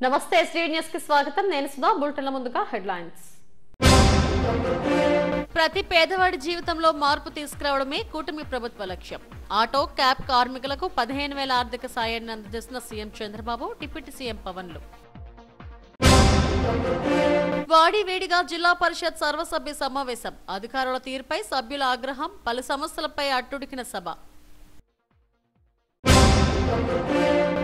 నమస్తే ST news కి స్వాగతం. నేను సుధా. బులెటిన్ల ముందుగా హెడ్లైన్స్. ప్రతి పేదవాడి జీవితంలో మార్పు తీసుకురావడమే కూటమి ప్రభుత్వ లక్ష్యం. ఆటో క్యాబ్ కార్మికులకు 15,000 ఆర్థిక సాయాన్ని అందజేసిన సీఎం చంద్రబాబు, డిప్యూటీ సీఎం పవన్లు. వాడివేడిగా జిల్లా పరిషత్ సర్వసభ్య సమావేశం. అధికారుల తీరుపై సభ్యుల ఆగ్రహం. పలు సమస్యలపై అట్టుడికిన సభ.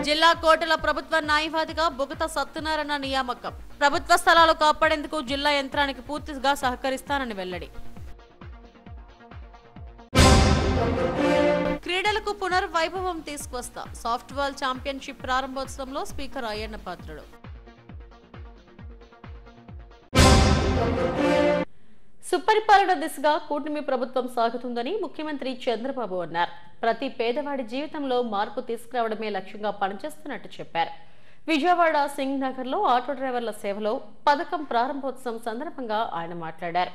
జిల్లా కోర్టుల ప్రభుత్వ న్యాయవాదిగా బుగత సత్యనారాయణ నియామకం. ప్రభుత్వ స్థలాలు కాపాడేందుకు జిల్లా యంత్రానికి పూర్తిగా సహకరిస్తానని వెల్లడి. క్రీడలకు పునర్వైభవం తీసుకొస్తా. Softball championship ప్రారంభోత్సవంలో speaker Ayyanna Patrudu. సుపరిపాలన దిశగా కూటమి ప్రభుత్వం సాగుతుందని ముఖ్యమంత్రి చంద్రబాబు అన్నారు. ప్రతి పేదవాడి జీవితంలో మార్పు తీసుకురావడమే లక్ష్యంగా పనిచేస్తున్నట్టు చెప్పారు. విజయవాడ సింగ్ నగర్ లో ఆటో డ్రైవర్ల సేవలో పథకం ప్రారంభోత్సవం సందర్భంగా ఆయన మాట్లాడారు.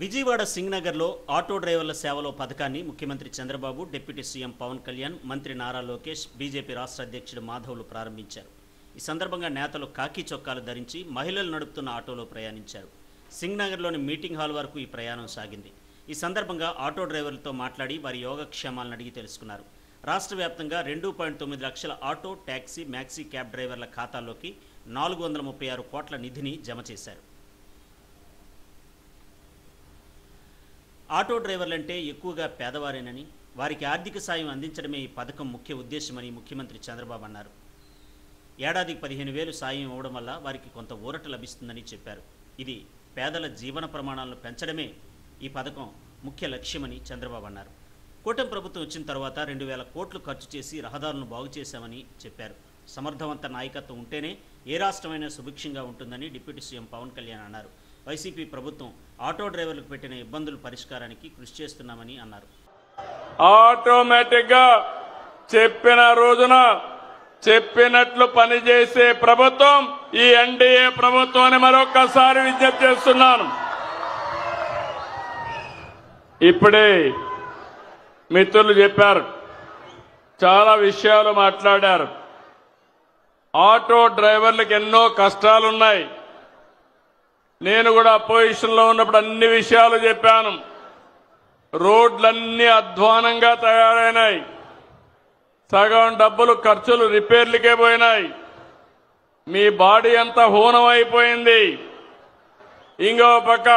విజయవాడ సింగ్ నగర్ లో ఆటో డ్రైవర్ల సేవలో పథకాన్ని ముఖ్యమంత్రి చంద్రబాబు, డిప్యూటీ సీఎం పవన్ కళ్యాణ్, మంత్రి నారా లోకేష్, బీజేపీ రాష్ట్ర అధ్యక్షుడు మాధవ్లు ప్రారంభించారు. ఈ సందర్భంగా నేతలు కాకి చొక్కాలు ధరించి మహిళలు నడుపుతున్న ఆటోలో ప్రయాణించారు. సింగ్ నగర్లోని మీటింగ్ హాల్ వరకు ఈ ప్రయాణం సాగింది. ఈ సందర్భంగా ఆటో డ్రైవర్లతో మాట్లాడి వారి యోగక్షేమాలను అడిగి తెలుసుకున్నారు. రాష్ట్ర వ్యాప్తంగా 2.9 లక్షల ఆటో, ట్యాక్సీ, మ్యాక్సీ క్యాబ్ డ్రైవర్ల ఖాతాల్లోకి 436 కోట్ల నిధిని జమ చేశారు. ఆటో డ్రైవర్లంటే ఎక్కువగా పేదవారేనని, వారికి ఆర్థిక సాయం అందించడమే ఈ పథకం ముఖ్య ఉద్దేశమని ముఖ్యమంత్రి చంద్రబాబు అన్నారు. ఏడాదికి 15,000 సాయం ఇవ్వడం వల్ల వారికి కొంత ఊరట లభిస్తుందని చెప్పారు. ఇది పేదల జీవన ప్రమాణాలను పెంచడమే ఈ పథకం ముఖ్య లక్ష్యమని చంద్రబాబు అన్నారు. కూటమి ప్రభుత్వం వచ్చిన తర్వాత 2,000 కోట్లు ఖర్చు చేసి రహదారులను బాగు చేశామని చెప్పారు. సమర్థవంత నాయకత్వం ఉంటేనే ఏ రాష్ట్రమైనా సుభిక్షంగా ఉంటుందని డిప్యూటీ సీఎం పవన్ కళ్యాణ్ అన్నారు. వైసీపీ ప్రభుత్వం ఆటో డ్రైవర్లకు పెట్టిన ఇబ్బందుల పరిష్కారానికి కృషి చేస్తున్నామని అన్నారు. ఆటోమేటిక్గా చెప్పిన రోజున చెప్పినట్లు పనిచేసే ప్రభుత్వం ఈ ఎన్డీఏ ప్రభుత్వాన్ని మరొకసారి విజ్ఞప్తి చేస్తున్నాను. ఇప్పుడే మిత్రులు చెప్పారు, చాలా విషయాలు మాట్లాడారు. ఆటో డ్రైవర్లకు ఎన్నో కష్టాలున్నాయి. నేను కూడా అపోజిషన్లో ఉన్నప్పుడు అన్ని విషయాలు చెప్పాను. రోడ్లన్నీ అధ్వానంగా తయారైనాయి. సగం డబ్బులు ఖర్చులు రిపేర్లకే పోయినాయి. మీ బాడీ అంతా హూనం అయిపోయింది. ఇంకో పక్క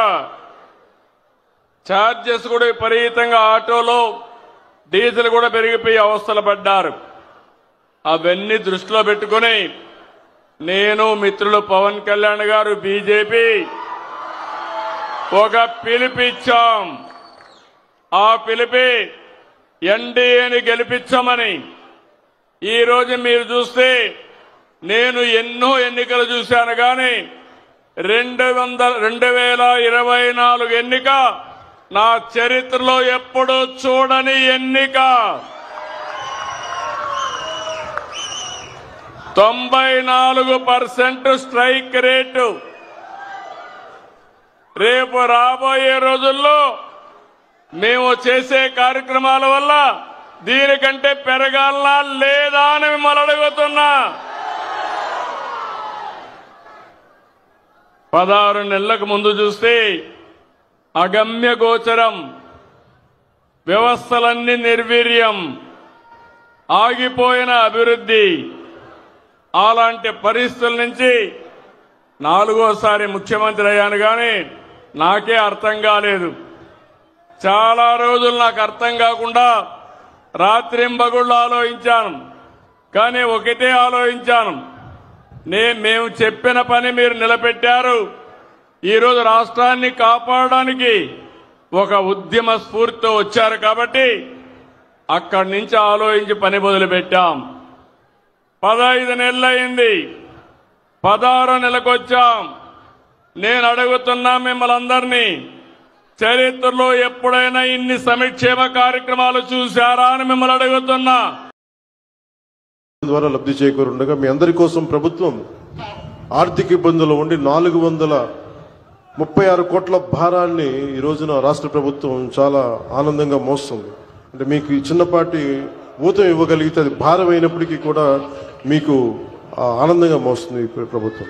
ఛార్జెస్ కూడా విపరీతంగా, ఆటోలో డీజిల్ కూడా పెరిగిపోయి అవస్థలు పడ్డారు. అవన్నీ దృష్టిలో పెట్టుకుని నేను, మిత్రులు పవన్ కళ్యాణ్ గారు, బీజేపీ ఒక పిలుపిచ్చాం. ఆ పిలిపి ఎన్డీఏని గెలిపించమని. ఈరోజు మీరు చూస్తే నేను ఎన్నో ఎన్నికలు చూశాను, కానీ 2024 ఎన్నిక నా చరిత్రలో ఎప్పుడూ చూడని ఎన్నిక. 94% స్ట్రైక్ రేటు. రేపు రాబోయే రోజుల్లో మేము చేసే కార్యక్రమాల వల్ల దీనికంటే పెరగాలనా లేదా అని మిమ్మల్ని అడుగుతున్నా. 16 నెలలకు ముందు చూస్తే అగమ్య గోచరం, వ్యవస్థలన్నీ నిర్వీర్యం, ఆగిపోయిన అభివృద్ధి. అలాంటి పరిస్థితుల నుంచి 4వసారి ముఖ్యమంత్రి అయ్యాను, కానీ నాకే అర్థం కాలేదు. చాలా రోజులు నాకు అర్థం కాకుండా రాత్రింబగుళ్ళు ఆలోచించాను, కానీ ఒకటే ఆలోచించాను, మేము చెప్పిన పని మీరు నిలబెట్టారు. ఈరోజు రాష్ట్రాన్ని కాపాడడానికి ఒక ఉద్యమ స్ఫూర్తితో వచ్చారు కాబట్టి అక్కడి నుంచి ఆలోచించి పని మొదలుపెట్టాం. 15 నెలలైంది, 16వ నెలకు వచ్చాం. నేను అడుగుతున్నా మిమ్మల్ని అందరినీ, చరిత్రలో ఎప్పుడైనా ఇన్ని సంక్షేమ కార్యక్రమాలు చూశారా అని మిమ్మల్ని అడుగుతున్నా. ద్వారా లబ్ధి చేకూరుండగా మీ అందరి కోసం ప్రభుత్వం ఆర్థిక ఇబ్బందులు ఉండి 436 కోట్ల భారాన్ని ఈ రోజున రాష్ట్ర ప్రభుత్వం చాలా ఆనందంగా మోస్తుంది. అంటే మీకు చిన్నపాటి ఊతం ఇవ్వగలిగితే అది భారం అయినప్పటికీ కూడా మీకు ఆనందంగా మోస్తుంది ఈ ప్రభుత్వం.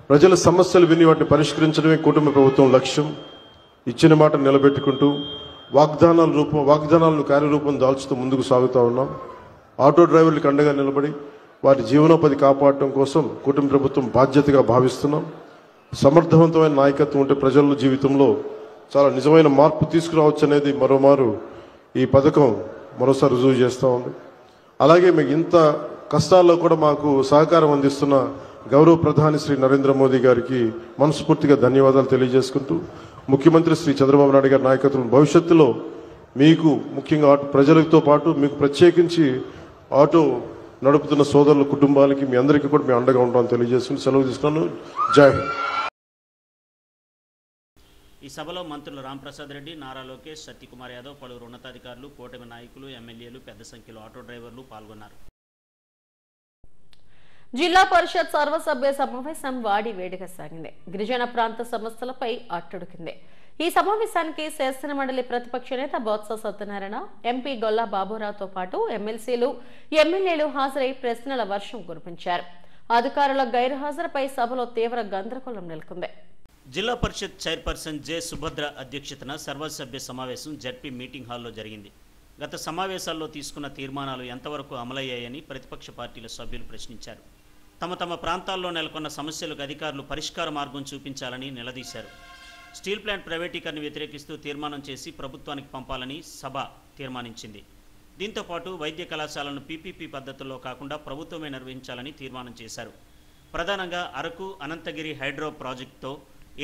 ప్రజల సమస్యలు విని వాటిని పరిష్కరించడమే కూటమి ప్రభుత్వం లక్ష్యం. ఇచ్చిన మాట నిలబెట్టుకుంటూ వాగ్దానాలను కార్యరూపం దాల్చుతూ ముందుకు సాగుతూ ఉన్నాం. ఆటో డ్రైవర్లకు అండగా నిలబడి వారి జీవనోపాధి కాపాడటం కోసం కూటమి ప్రభుత్వం బాధ్యతగా భావిస్తున్నాం. సమర్థవంతమైన నాయకత్వం ఉంటే ప్రజల జీవితంలో చాలా నిజమైన మార్పు తీసుకురావచ్చు అనేది మరోమారు ఈ పథకం మరోసారి రుజువు చేస్తూ ఉంది. అలాగే మీకు ఇంత కష్టాల్లో కూడా మాకు సహకారం అందిస్తున్న గౌరవ ప్రధాని శ్రీ నరేంద్ర మోదీ గారికి మనస్ఫూర్తిగా ధన్యవాదాలు తెలియజేసుకుంటూ, ముఖ్యమంత్రి శ్రీ చంద్రబాబు నాయుడు గారి నాయకత్వం భవిష్యత్తులో మీకు ముఖ్యంగా ప్రజలతో పాటు మీకు ప్రత్యేకించి ఆటో నడుపుతున్న సోదరుల కుటుంబాలకి మీ అందరికీ కూడా మేము అండగా ఉంటామని తెలియజేసుకుని సెలవు తీసుకున్నాను. జై హింద్. ఈ సభలో మంత్రులు రాంప్రసాద్ రెడ్డి, నారా లోకేష్, సత్యకుమార్ యాదవ్, పలువురు ఉన్నతాధికారులు, కూటమి నాయకులు, ఎమ్మెల్యేలు, పెద్ద సంఖ్యలో ఆటో డ్రైవర్లు పాల్గొన్నారు. జిల్లా పరిషత్ సర్వసభ్య సమావేశం వాడి వేడిగా సాగింది. గిరిజన ప్రాంత సమస్యలపై అట్టుడికింది. ఈ సమావేశానికి శాసన మండలి ప్రతిపక్ష నేత బొత్స సత్యనారాయణ, ఎంపీ గొల్లా బాబురావుతో పాటు ఎమ్మెల్సీలు, ఎమ్మెల్యేలు హాజరై ప్రశ్నల వర్షం కురిపించారు. అధికారుల గైర్హాజరుపై సభలో తీవ్ర గందరగోళం నెలకొంది. జిల్లా పరిషత్ చైర్పర్సన్ జె సుభద్ర అధ్యక్షతన సర్వసభ్య సమావేశం జడ్పీ మీటింగ్ హాల్లో జరిగింది. గత సమావేశాల్లో తీసుకున్న తీర్మానాలు ఎంతవరకు అమలయ్యాయని ప్రతిపక్ష పార్టీల సభ్యులు ప్రశ్నించారు. తమ ప్రాంతాల్లో నెలకొన్న సమస్యలకు అధికారులు పరిష్కార మార్గం చూపించాలని నిలదీశారు. స్టీల్ ప్లాంట్ ప్రైవేటీకరణ వ్యతిరేకిస్తూ తీర్మానం చేసి ప్రభుత్వానికి పంపాలని సభ తీర్మానించింది. దీంతోపాటు వైద్య కళాశాలను పీపీపీ పద్ధతుల్లో కాకుండా ప్రభుత్వమే నిర్వహించాలని తీర్మానం చేశారు. ప్రధానంగా అరకు, అనంతగిరి హైడ్రో ప్రాజెక్టుతో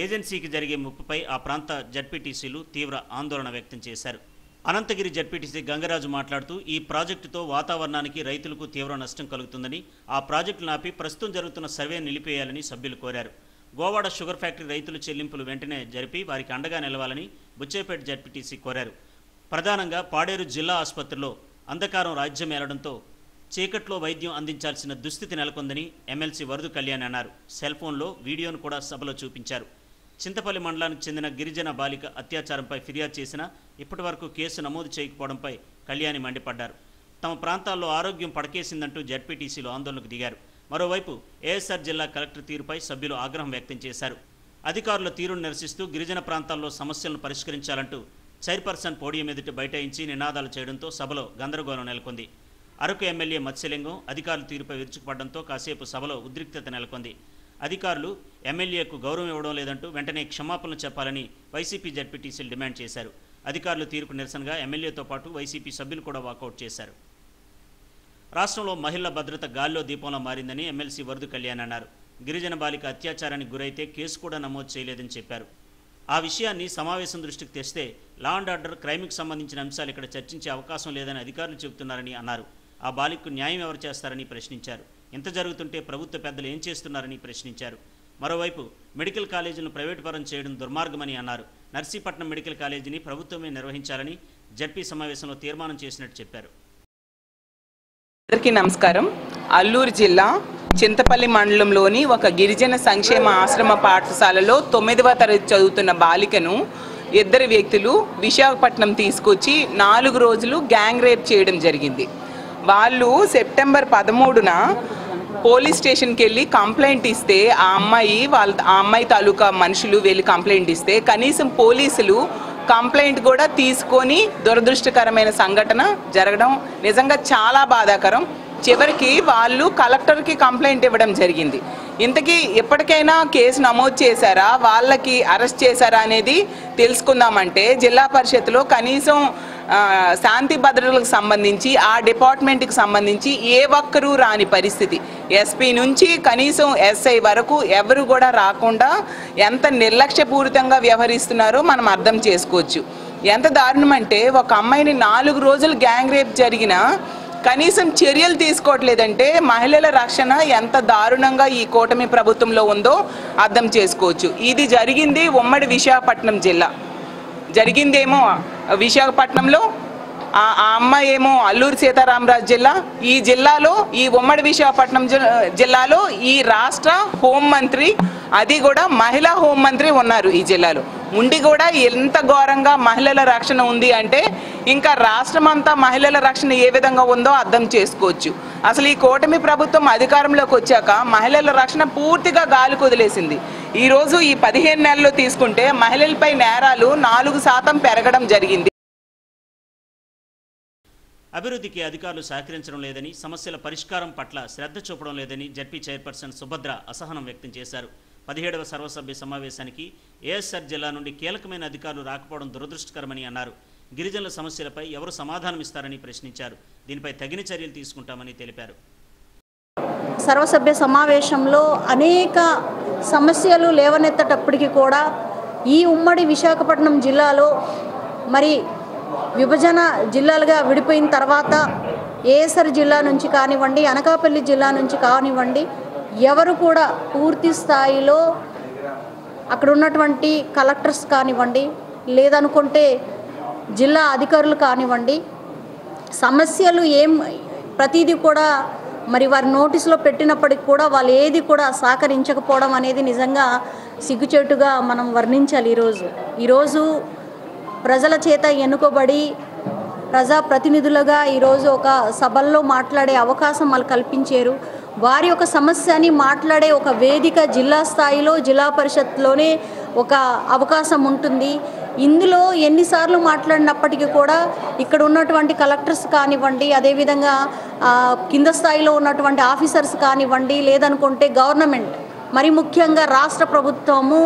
ఏజెన్సీకి జరిగే ముప్పుపై ఆ ప్రాంత జడ్పీటీసీలు తీవ్ర ఆందోళన వ్యక్తం చేశారు. అనంతగిరి జడ్పీటీసీ గంగరాజు మాట్లాడుతూ, ఈ ప్రాజెక్టుతో వాతావరణానికి, రైతులకు తీవ్ర నష్టం కలుగుతుందని, ఆ ప్రాజెక్టును ఆపి ప్రస్తుతం జరుగుతున్న సర్వే నిలిపేయాలని సభ్యులు కోరారు. గోవాడ షుగర్ ఫ్యాక్టరీ రైతుల చెల్లింపులు వెంటనే జరిపి వారికి అండగా నిలవాలని బుచ్చేపేట జడ్పీటీసీ కోరారు. ప్రధానంగా పాడేరు జిల్లా ఆసుపత్రిలో అంధకారం రాజ్యమేలడంతో చీకట్లో వైద్యం అందించాల్సిన దుస్థితి నెలకొందని ఎమ్మెల్సీ వరదు కళ్యాణ్ అన్నారు. సెల్ ఫోన్లో వీడియోను కూడా సభలో చూపించారు. చింతపల్లి మండలానికి చెందిన గిరిజన బాలిక అత్యాచారంపై ఫిర్యాదు చేసినా ఇప్పటి వరకు కేసు నమోదు చేయకపోవడంపై కళ్యాణి మండిపడ్డారు. తమ ప్రాంతాల్లో ఆరోగ్యం పడకేసిందంటూ జడ్పీటీసీలు ఆందోళనకు దిగారు. మరోవైపు ఏఎస్ఆర్ జిల్లా కలెక్టర్ తీరుపై సభ్యులు ఆగ్రహం వ్యక్తం చేశారు. అధికారుల తీరును నిరసిస్తూ గిరిజన ప్రాంతాల్లో సమస్యలను పరిష్కరించాలంటూ చైర్పర్సన్ పోడియం ఎదుట బైఠాయించి నినాదాలు చేయడంతో సభలో గందరగోళం నెలకొంది. అరకు ఎమ్మెల్యే మత్స్యలింగం అధికారుల తీరుపై విరుచుకుపడడంతో కాసేపు సభలో ఉద్రిక్తత నెలకొంది. అధికారులు ఎమ్మెల్యేకు గౌరవం ఇవ్వడం లేదంటూ వెంటనే క్షమాపణలు చెప్పాలని వైసీపీ జడ్పీటీసీలు డిమాండ్ చేశారు. అధికారుల తీరుకు నిరసనగా ఎమ్మెల్యేతో పాటు వైసీపీ సభ్యులు కూడా వాకౌట్ చేశారు. రాష్ట్రంలో మహిళల భద్రత గాల్లో దీపంలో మారిందని ఎమ్మెల్సీ వరదు కళ్యాణ్ అన్నారు. గిరిజన బాలిక అత్యాచారానికి గురైతే కేసు కూడా నమోదు చేయలేదని చెప్పారు. ఆ విషయాన్ని సమావేశం దృష్టికి తెస్తే లా అండ్ ఆర్డర్, క్రైమ్కి సంబంధించిన అంశాలు ఇక్కడ చర్చించే అవకాశం లేదని అధికారులు చెబుతున్నారని అన్నారు. ఆ బాలికకు న్యాయం ఎవరు చేస్తారని ప్రశ్నించారు. ఇంత జరుగుతుంటే ప్రభుత్వ పెద్దలు ఏం చేస్తున్నారని ప్రశ్నించారు. మరోవైపు మెడికల్ కాలేజీలను ప్రైవేటు పరం చేయడం దుర్మార్గమని అన్నారు. నర్సీపట్నం మెడికల్ కాలేజీని ప్రభుత్వమే నిర్వహించాలని జడ్పీ సమావేశంలో తీర్మానం చేసినట్టు చెప్పారు. అందరికీ నమస్కారం. అల్లూరు జిల్లా చింతపల్లి మండలంలోని ఒక గిరిజన సంక్షేమ ఆశ్రమ పాఠశాలలో 9వ తరగతి చదువుతున్న బాలికను ఇద్దరు వ్యక్తులు విశాఖపట్నం తీసుకొచ్చి 4 రోజులు గ్యాంగ్ రేప్ చేయడం జరిగింది. వాళ్ళు సెప్టెంబర్ 13న పోలీస్ స్టేషన్కి వెళ్ళి కంప్లైంట్ ఇస్తే ఆ అమ్మాయి తాలూకా మనుషులు వెళ్ళి కంప్లైంట్ ఇస్తే కనీసం పోలీసులు కంప్లైంట్ కూడా తీసుకొని దురదృష్టకరమైన సంఘటన జరగడం నిజంగా చాలా బాధాకరం. చివరికి వాళ్ళు కలెక్టర్కి కంప్లైంట్ ఇవ్వడం జరిగింది. ఇంతకీ ఎప్పటికైనా కేసు నమోదు చేశారా, వాళ్ళకి అరెస్ట్ చేశారా అనేది తెలుసుకుందామంటే జిల్లా పరిషత్లో కనీసం శాంతి భద్రతలకు సంబంధించి ఆ డిపార్ట్మెంట్కి సంబంధించి ఏ ఒక్కరూ రాని పరిస్థితి. ఎస్పీ నుంచి కనీసం ఎస్ఐ వరకు ఎవరు కూడా రాకుండా ఎంత నిర్లక్ష్యపూరితంగా వ్యవహరిస్తున్నారో మనం అర్థం చేసుకోవచ్చు. ఎంత దారుణం అంటే ఒక అమ్మాయిని 4 రోజులు గ్యాంగ్ రేప్ జరిగినా కనీసం చర్యలు తీసుకోవట్లేదంటే మహిళల రక్షణ ఎంత దారుణంగా ఈ కూటమి ప్రభుత్వంలో ఉందో అర్థం చేసుకోవచ్చు. ఇది జరిగింది ఉమ్మడి విశాఖపట్నం జిల్లా. జరిగిందేమో విశాఖపట్నంలో, ఆ అమ్మాయి ఏమో అల్లూరి సీతారామరాజు జిల్లా. ఈ జిల్లాలో, ఈ ఉమ్మడి విశాఖపట్నం జిల్లాలో ఈ రాష్ట్ర హోంమంత్రి, అది కూడా మహిళా హోంమంత్రి ఉన్నారు ఈ జిల్లాలో. ఉండి కూడా ఎంత ఘోరంగా మహిళల రక్షణ ఉంది అంటే ఇంకా రాష్ట్రం అంతా మహిళల రక్షణ ఏ విధంగా ఉందో అర్థం చేసుకోవచ్చు. అసలు ఈ కూటమి ప్రభుత్వం అధికారంలోకి వచ్చాక మహిళల రక్షణ పూర్తిగా గాలి కుదిలేసింది. ఈరోజు ఈ 15 నెలల్లో తీసుకుంటే మహిళలపై నేరాలు 4% పెరగడం జరిగింది. అభివృద్ధికి అధికారులు సహకరించడం లేదని, సమస్యల పరిష్కారం పట్ల శ్రద్ధ చూపడం లేదని జడ్పీ చైర్పర్సన్ సుభద్ర అసహనం వ్యక్తం చేశారు. 17వ సర్వసభ్య సమావేశానికి ఏఎస్ఆర్ జిల్లా నుండి కీలకమైన అధికారులు రాకపోవడం దురదృష్టకరమని అన్నారు. గిరిజనుల సమస్యలపై ఎవరు సమాధానం ఇస్తారని ప్రశ్నించారు. దీనిపై తగిన చర్యలు తీసుకుంటామని తెలిపారు. సర్వసభ్య సమావేశంలో అనేక సమస్యలు లేవనెత్తటప్పటికీ కూడా ఈ ఉమ్మడి విశాఖపట్నం జిల్లాలో మరి విభజన జిల్లాలుగా విడిపోయిన తర్వాత ఏఎస్ఆర్ జిల్లా నుంచి కానివ్వండి, అనకాపల్లి జిల్లా నుంచి కానివ్వండి, ఎవరు కూడా పూర్తి స్థాయిలో అక్కడ ఉన్నటువంటి కలెక్టర్స్ కానివ్వండి, లేదనుకుంటే జిల్లా అధికారులు కానివ్వండి, సమస్యలు ప్రతిదీ కూడా మరి వారి నోటీసులో పెట్టినప్పటికి కూడా వాళ్ళు ఏది కూడా సహకరించకపోవడం అనేది నిజంగా సిగ్గుచేటుగా మనం వర్ణించాలి. ఈరోజు ప్రజల చేత ఎన్నుకోబడి ప్రజాప్రతినిధులుగా ఈరోజు ఒక సభల్లో మాట్లాడే అవకాశం వాళ్ళు కల్పించారు. వారి యొక్క సమస్యని మాట్లాడే ఒక వేదిక జిల్లా స్థాయిలో, జిల్లా పరిషత్లోనే ఒక అవకాశం ఉంటుంది. ఇందులో ఎన్నిసార్లు మాట్లాడినప్పటికీ కూడా ఇక్కడ ఉన్నటువంటి కలెక్టర్స్ కానివ్వండి, అదేవిధంగా కింద స్థాయిలో ఉన్నటువంటి ఆఫీసర్స్ కానివ్వండి, లేదనుకుంటే గవర్నమెంట్, మరి ముఖ్యంగా రాష్ట్ర ప్రభుత్వము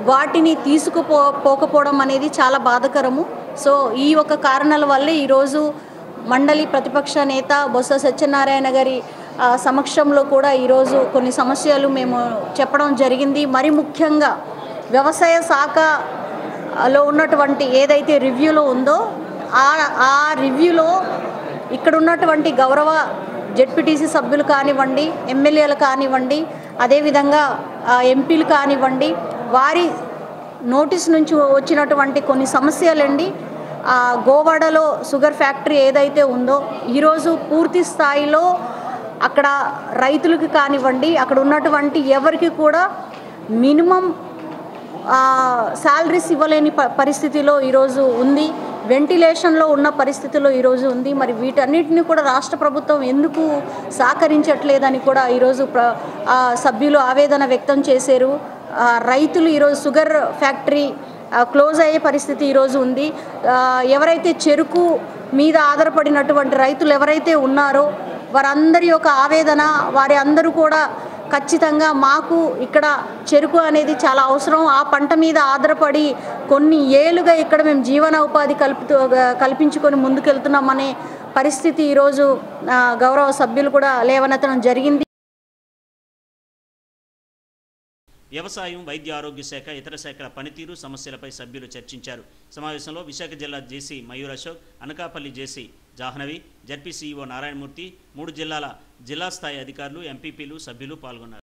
వాటిని తీసుకుపోకపోవడం అనేది చాలా బాధాకరము. సో ఈ ఒక కారణాల వల్లే ఈరోజు మండలి ప్రతిపక్ష నేత బొత్స సత్యనారాయణ గారి సమక్షంలో కూడా ఈరోజు కొన్ని సమస్యలు మేము చెప్పడం జరిగింది. మరి ముఖ్యంగా వ్యవసాయ శాఖలో ఉన్నటువంటి ఏదైతే రివ్యూలో ఉందో ఆ రివ్యూలో ఇక్కడ ఉన్నటువంటి గౌరవ జెడ్పీటీసీ సభ్యులు కానివ్వండి, ఎమ్మెల్యేలు కానివ్వండి, అదేవిధంగా ఎంపీలు కానివ్వండి, వారి నోటీస్ నుంచి వచ్చినటువంటి కొన్ని సమస్యలండి. గోవాడలో షుగర్ ఫ్యాక్టరీ ఏదైతే ఉందో ఈరోజు పూర్తి స్థాయిలో అక్కడ రైతులకు కానివ్వండి, అక్కడ ఉన్నటువంటి ఎవరికి కూడా మినిమం శాలరీస్ ఇవ్వలేని పరిస్థితిలో ఈరోజు ఉంది. వెంటిలేషన్లో ఉన్న పరిస్థితిలో ఈరోజు ఉంది. మరి వీటన్నిటిని కూడా రాష్ట్ర ప్రభుత్వం ఎందుకు సహకరించట్లేదని కూడా ఈరోజు సభ్యులు ఆవేదన వ్యక్తం చేశారు. రైతులు ఈరోజు షుగర్ ఫ్యాక్టరీ క్లోజ్ అయ్యే పరిస్థితి ఈరోజు ఉంది. ఎవరైతే చెరుకు మీద ఆధారపడినటువంటి రైతులు ఎవరైతే ఉన్నారో వారందరి యొక్క ఆవేదన, వారి అందరూ కూడా ఖచ్చితంగా మాకు ఇక్కడ చెరుకు అనేది చాలా అవసరం, ఆ పంట మీద ఆధారపడి కొన్ని ఏళ్ళుగా ఇక్కడ మేము జీవన ఉపాధి కల్పించుకొని ముందుకెళ్తున్నామనే పరిస్థితి ఈరోజు గౌరవ సభ్యులు కూడా లేవనెత్తడం జరిగింది. వ్యవసాయం, వైద్య ఆరోగ్య శాఖ, ఇతర శాఖల పనితీరు, సమస్యలపై సభ్యులు చర్చించారు. సమావేశంలో విశాఖ జిల్లా జేసీ మయూర్ అశోక్, అనకాపల్లి జేసీ జాహ్నవి, జడ్పీ సీఈఓ నారాయణమూర్తి, 3 జిల్లాల జిల్లా స్థాయి అధికారులు, ఎంపీపీలు, సభ్యులు పాల్గొన్నారు.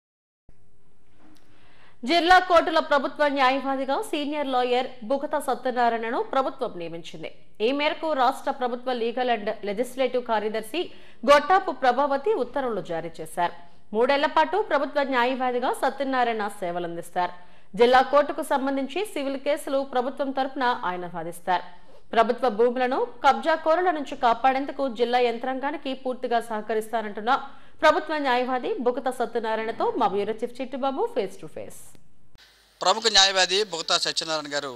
జిల్లా కోర్టుల ప్రభుత్వ న్యాయవాదిగా సీనియర్ లాయర్ బుగత సత్యనారాయణను ప్రభుత్వం నియమించింది. ఈ మేరకు రాష్ట్ర ప్రభుత్వ లీగల్ అండ్ లెజిస్లేటివ్ కార్యదర్శి గొట్టాపు ప్రభావతి ఉత్తర్వులు జారీ చేశారు. 3 ఏళ్ల పాటు ప్రభుత్వ న్యాయవాదిగా సత్యనారాయణ సేవలందిస్తారు. జిల్లా కోర్టుకు సంబంధించి సివిల్ కేసులు ప్రభుత్వం తరపున ఆయన వాదిస్తారు. ప్రభుత్వ భూములను కబ్జాకోరుల నుంచి కాపాడేందుకు జిల్లా యంత్రాంగానికి పూర్తిగా సహకరిస్తారంటున్న ప్రభుత్వ న్యాయవాది బుగత సత్యనారాయణతో మా bureau chief Chittubabu face to face. ప్రముఖ న్యాయవాది బుగత సత్యనారాయణ గారు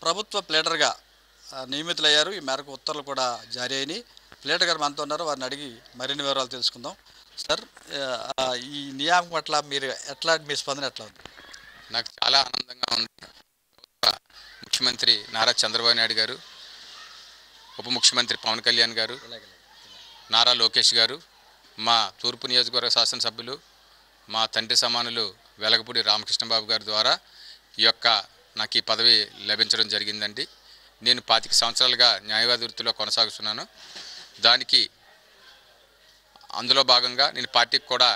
ప్రభుత్వ ప్లేడర్గా నియమితులయ్యారు. ఈ మేరకు ఉత్తర్వులు కూడా జారీ అయినాయి. ప్లేడర్ గారు మనతో ఉన్నారు, వారిని అడిగి మరిన్ని వివరాలు తెలుసుకుందాం. సార్, ఈ నియామకం పట్ల మీ స్పందన ఎట్లా ఉంది? నాకు చాలా ఆనందంగా ఉంది. ముఖ్యమంత్రి నారా చంద్రబాబు నాయుడు గారు, ఉప ముఖ్యమంత్రి పవన్ కళ్యాణ్ గారు, నారా లోకేష్ గారు, మా తూర్పు నియోజకవర్గ శాసనసభ్యులు, మా తండ్రి సమానులు వెలగపూడి రామకృష్ణబాబు గారి ద్వారా నాకు ఈ పదవి లభించడం జరిగిందండి. నేను 25 సంవత్సరాలుగా న్యాయవాది వృత్తిలో కొనసాగుతున్నాను. అందులో భాగంగా నేను పార్టీకి కూడా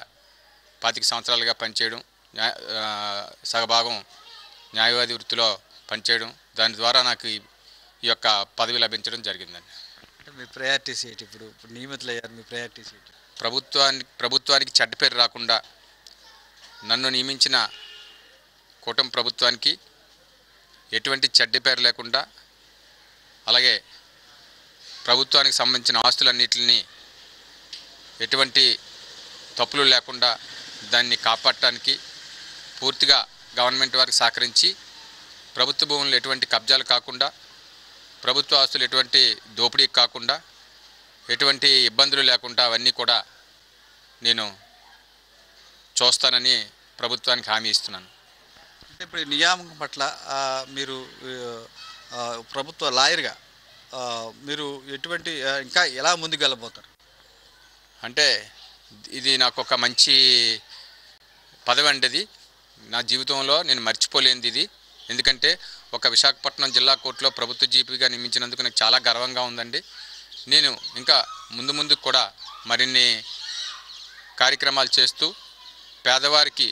25 సంవత్సరాలుగా పనిచేయడం, సగభాగం న్యాయవాది వృత్తిలో పనిచేయడం, దాని ద్వారా నాకు ఈ యొక్క పదవి లభించడం జరిగిందండి. అంటే మీ ప్రయారిటీస్ ఏంటి? ఇప్పుడు నియమితులయ్యారు, మీ ప్రయారిటీస్ ఏంటి? ప్రభుత్వానికి చెడ్డ పేరు రాకుండా నన్ను నియమించిన కూటమి ప్రభుత్వానికి ఎటువంటి చెడ్డ పేరు లేకుండా, అలాగే ప్రభుత్వానికి సంబంధించిన ఆస్తులన్నిటిని ఎటువంటి తప్పులు లేకుండా దాన్ని కాపాడటానికి పూర్తిగా గవర్నమెంట్ వారికి సహకరించి ప్రభుత్వ భూములు ఎటువంటి కబ్జాలు కాకుండా, ప్రభుత్వ ఆస్తులు ఎటువంటి దోపిడీ కాకుండా, ఎటువంటి ఇబ్బందులు లేకుండా అవన్నీ కూడా నేను చూస్తానని ప్రభుత్వానికి హామీ ఇస్తున్నాను. అంటే ఇప్పుడు నియామకం పట్ల మీరు ప్రభుత్వ లాయర్గా మీరు ఎటువంటి ఇంకా ఎలా ముందుకు వెళ్ళబోతారు? అంటే ఇది నాకు ఒక మంచి పదవి అండి. ఇది నా జీవితంలో నేను మర్చిపోలేనిది ఇది. ఎందుకంటే ఒక విశాఖపట్నం జిల్లా కోర్టులో ప్రభుత్వ జీపీగా నియమించినందుకు నాకు చాలా గర్వంగా ఉందండి. నేను ఇంకా ముందు కూడా మరిన్ని కార్యక్రమాలు చేస్తూ పేదవారికి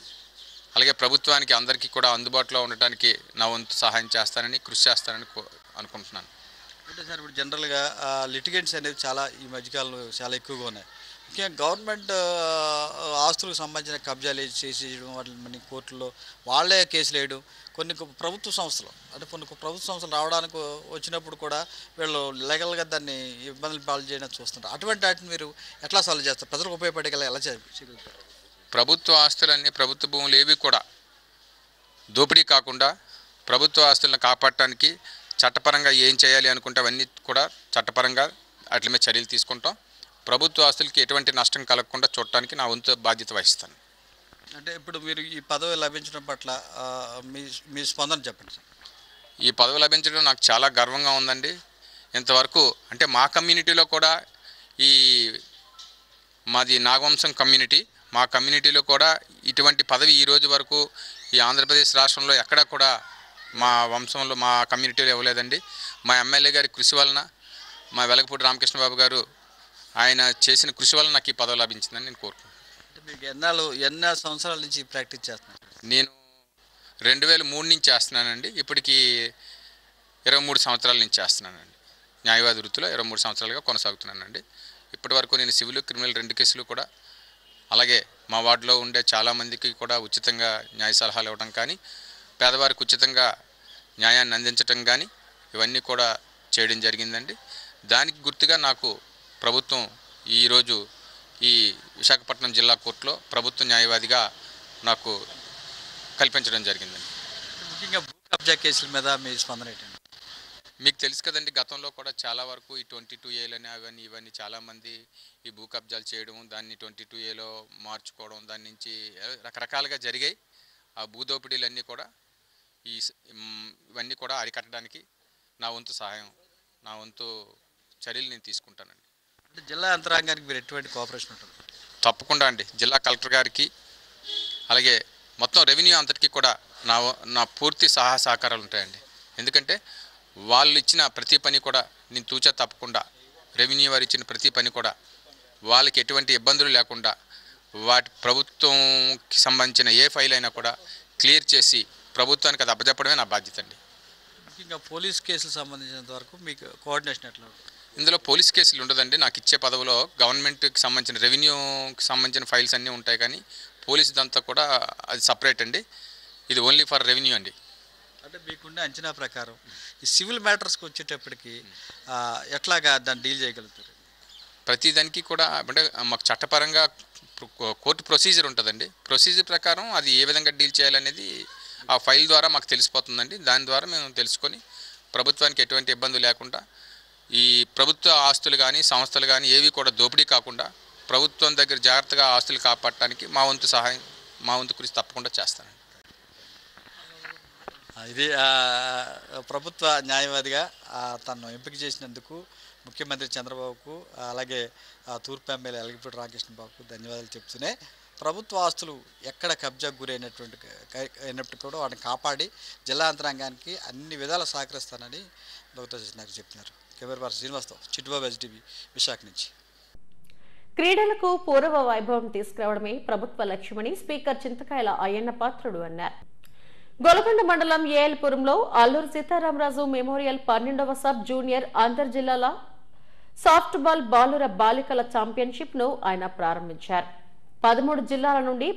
అలాగే ప్రభుత్వానికి అందరికీ కూడా అందుబాటులో ఉండటానికి నా వంతు సహాయం చేస్తానని, కృషి చేస్తానని అనుకుంటున్నాను. అంటే సార్, ఇప్పుడు జనరల్గా లిటిగెంట్స్ అనేవి చాలా ఈ మధ్యకాలంలో చాలా ఎక్కువగా ఉన్నాయి. ముఖ్యంగా గవర్నమెంట్ ఆస్తులకు సంబంధించిన కబ్జాలు చేసేయడం, వాటిని కోర్టులో వాళ్ళే కేసులు వేయడం, కొన్ని ప్రభుత్వ సంస్థలు రావడానికి వచ్చినప్పుడు కూడా వీళ్ళు లీగల్గా దాన్ని ఇబ్బందులు పాలు చేయడం చూస్తుంటారు. అటువంటి వాటిని మీరు ఎట్లా సాల్వ్ చేస్తారు? ప్రజలకు ఉపయోగపడేలా ఎలా చేయగలుగుతారు? ప్రభుత్వ ఆస్తులన్నీ, ప్రభుత్వ భూములు ఏవి కూడా దోపిడీ కాకుండా ప్రభుత్వ ఆస్తులను కాపాడటానికి చట్టపరంగా ఏం చేయాలి అనుకుంటే అవన్నీ కూడా చట్టపరంగా వాటి మీద చర్యలు తీసుకుంటాం. ప్రభుత్వ ఆస్తులకి ఎటువంటి నష్టం కలగకుండా చూడటానికి నా వంతు బాధ్యత వహిస్తాను. అంటే ఇప్పుడు మీరు ఈ పదవి లభించడం పట్ల మీ స్పందన చెప్పండి సార్. ఈ పదవి లభించడం నాకు చాలా గర్వంగా ఉందండి. ఇంతవరకు అంటే మా కమ్యూనిటీలో కూడా మాది నాగవంశం కమ్యూనిటీ, మా కమ్యూనిటీలో కూడా ఇటువంటి పదవి ఈ రోజు వరకు ఈ ఆంధ్రప్రదేశ్ రాష్ట్రంలో ఎక్కడా కూడా మా వంశంలో, మా కమ్యూనిటీలో ఇవ్వలేదండి. మా ఎమ్మెల్యే గారి కృషి వలన, మా వెలగపూడి రామకృష్ణబాబు గారు ఆయన చేసిన కృషి వలన నాకు ఈ పదవి లభించిందని నేను కోరుకుంటున్నాను. అంటే మీకు ఎన్ని సంవత్సరాల నుంచి ప్రాక్టీస్ చేస్తున్నారు? నేను 2003 నుంచి చేస్తున్నానండి. ఇప్పటికి 23 సంవత్సరాల నుంచి చేస్తున్నానండి. న్యాయవాది వృత్తిలో 23 సంవత్సరాలుగా కొనసాగుతున్నానండి. ఇప్పటి వరకు నేను సివిల్, క్రిమినల్ 2 కేసులు కూడా, అలాగే మా వార్డులో ఉండే చాలామందికి కూడా ఉచితంగా న్యాయ సలహాలు ఇవ్వడం కానీ, పేదవారికి ఉచితంగా న్యాయాన్ని అందించడం కానీ ఇవన్నీ కూడా చేయడం జరిగిందండి. దానికి గుర్తుగా నాకు ప్రభుత్వం ఈరోజు ఈ విశాఖపట్నం జిల్లా కోర్టులో ప్రభుత్వ న్యాయవాదిగా నాకు కల్పించడం జరిగిందండి. ముఖ్యంగా భూ కబ్జా కేసుల మీద మీ స్పందన ఏంటండి? మీకు తెలుసు కదండి, గతంలో కూడా చాలా వరకు ఈ 22Aలని ఇవన్నీ చాలామంది ఈ భూ కబ్జాలు చేయడం, దాన్ని 22Aలో మార్చుకోవడం, దాని నుంచి రకరకాలుగా జరిగాయి. ఆ భూదోపిడీలన్నీ కూడా ఇవన్నీ కూడా అరికట్టడానికి నా వంతు సహాయం, నా వంతు చర్యలు నేను తీసుకుంటానండి. అంటే జిల్లా యంత్రాంగానికి మీరు ఎటువంటి కోఆపరేషన్ ఉంటుంది? తప్పకుండా అండి. జిల్లా కలెక్టర్ గారికి అలాగే మొత్తం రెవెన్యూ అంతటికీ కూడా నా పూర్తి సహకారాలు ఉంటాయండి. ఎందుకంటే వాళ్ళు ఇచ్చిన ప్రతి పని కూడా నేను తూచా తప్పకుండా, రెవెన్యూ వారు ఇచ్చిన ప్రతి పని కూడా వాళ్ళకి ఎటువంటి ఇబ్బందులు లేకుండా, వాటి ప్రభుత్వంకి సంబంధించిన ఏ ఫైల్ అయినా కూడా క్లియర్ చేసి ప్రభుత్వానికి అది అప్పచెప్పడమే నా బాధ్యత అండి. ముఖ్యంగా పోలీస్ కేసులకు సంబంధించినంత వరకు మీకు కోఆర్డినేషన్ ఎట్లా ఉంటుంది? ఇందులో పోలీస్ కేసులు ఉండదండి. నాకు ఇచ్చే పదవిలో గవర్నమెంట్కి సంబంధించిన, రెవెన్యూకి సంబంధించిన ఫైల్స్ అన్నీ ఉంటాయి, కానీ పోలీసుదంతా కూడా అది సపరేట్ అండి. ఇది ఓన్లీ ఫర్ రెవెన్యూ అండి. అంటే మీకుండే అంచనా ప్రకారం ఈ సివిల్ మ్యాటర్స్కి వచ్చేటప్పటికి ఎట్లాగా దాన్ని డీల్ చేయగలుగుతారు? ప్రతిదానికి కూడా అంటే మాకు చట్టపరంగా కోర్టు ప్రొసీజర్ ఉంటుందండి. ప్రొసీజర్ ప్రకారం అది ఏ విధంగా డీల్ చేయాలనేది ఆ ఫైల్ ద్వారా మాకు తెలిసిపోతుందండి. దాని ద్వారా మేము తెలుసుకొని ప్రభుత్వానికి ఎటువంటి ఇబ్బంది లేకుండా, ఈ ప్రభుత్వ ఆస్తులు కానీ సంస్థలు కానీ ఏవి కూడా దోపిడీ కాకుండా ప్రభుత్వం దగ్గర జాగ్రత్తగా ఆస్తులు కాపాడటానికి మా వంతు సహాయం, మా వంతు కృషి తప్పకుండా చేస్తానండి. ఇది ప్రభుత్వ న్యాయవాదిగా తను ఎంపిక చేసినందుకు ముఖ్యమంత్రి చంద్రబాబుకు, అలాగే తూర్పు ఎమ్మెల్యే వెలగపూడి రామకృష్ణబాబుకు ధన్యవాదాలు చెప్తూనే, ప్రభుత్వ ఆస్తులు ఎక్కడ కబ్జాకు అయినప్పటికీ కూడా వాటిని కాపాడి జిల్లా యంత్రాంగానికి అన్ని విధాలు సహకరిస్తానని బొగతా సత్యనారాయణ చెప్తున్నారు. కెమెరా పర్సన్ శ్రీనివాస్తో చిట్టుబాబు, ఎస్టీవీ, విశాఖ నుంచి. క్రీడలకు పూర్వ వైభవం తీసుకురావడమే ప్రభుత్వ లక్ష్యమని స్పీకర్ చింతకాయల అయ్యన్న పాత్రుడు అన్నారు. గోలకొండ మండలం ఏఎల్పురంలో అల్లూరు సీతారామరాజు మెమోరియల్ 12వ సబ్ జూనియర్ అంతర్ జిల్లాల సాఫ్ట్ బాల్ బాలుర బాలికల ఛాంపియన్షిప్ ను ఆయన ప్రారంభించారు. 13 జిల్లాల నుండి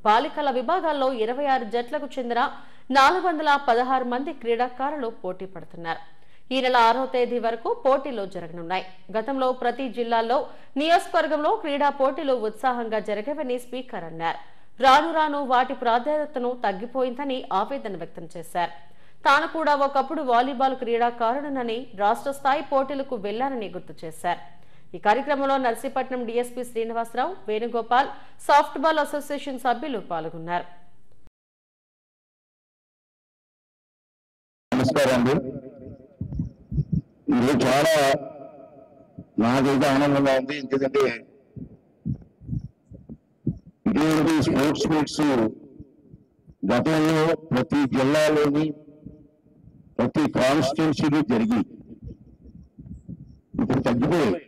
బాలికల విభాగాల్లో 26 జట్లకు చెందిన 416 మంది క్రీడాకారులు పోటీ పడుతున్నారు. ఈ నెల 6వ తేదీ వరకు పోటీలు జరగనున్నాయి. గతంలో ప్రతి జిల్లాల్లో నియోజకవర్గంలో క్రీడా పోటీలు ఉత్సాహంగా జరిగేవని స్పీకర్ అన్నారు. రాను రాను వాటి ప్రాధాన్యతను తగ్గిపోయిందని ఆవేదన వ్యక్తం చేశారు. తాను కూడా ఒకప్పుడు వాలీబాల్ క్రీడాకారుడనని రాష్ట్ర స్థాయి పోటీలకు వెళ్లానని గుర్తు చేశారు. ఈ కార్యక్రమంలో Narsipatnam DSP Srinivasarao, Venugopal, softball association సభ్యులు పాల్గొన్నారు. చాలా నాకైతే ఆనందంగా ఉంది. ఎందుకంటే ఇటువంటి స్పోర్ట్స్ మీట్స్ గతంలో ప్రతి జిల్లాలోని ప్రతి కాన్స్టిట్యున్సీలో జరిగి ఇప్పుడు తగ్గిపోయాయి.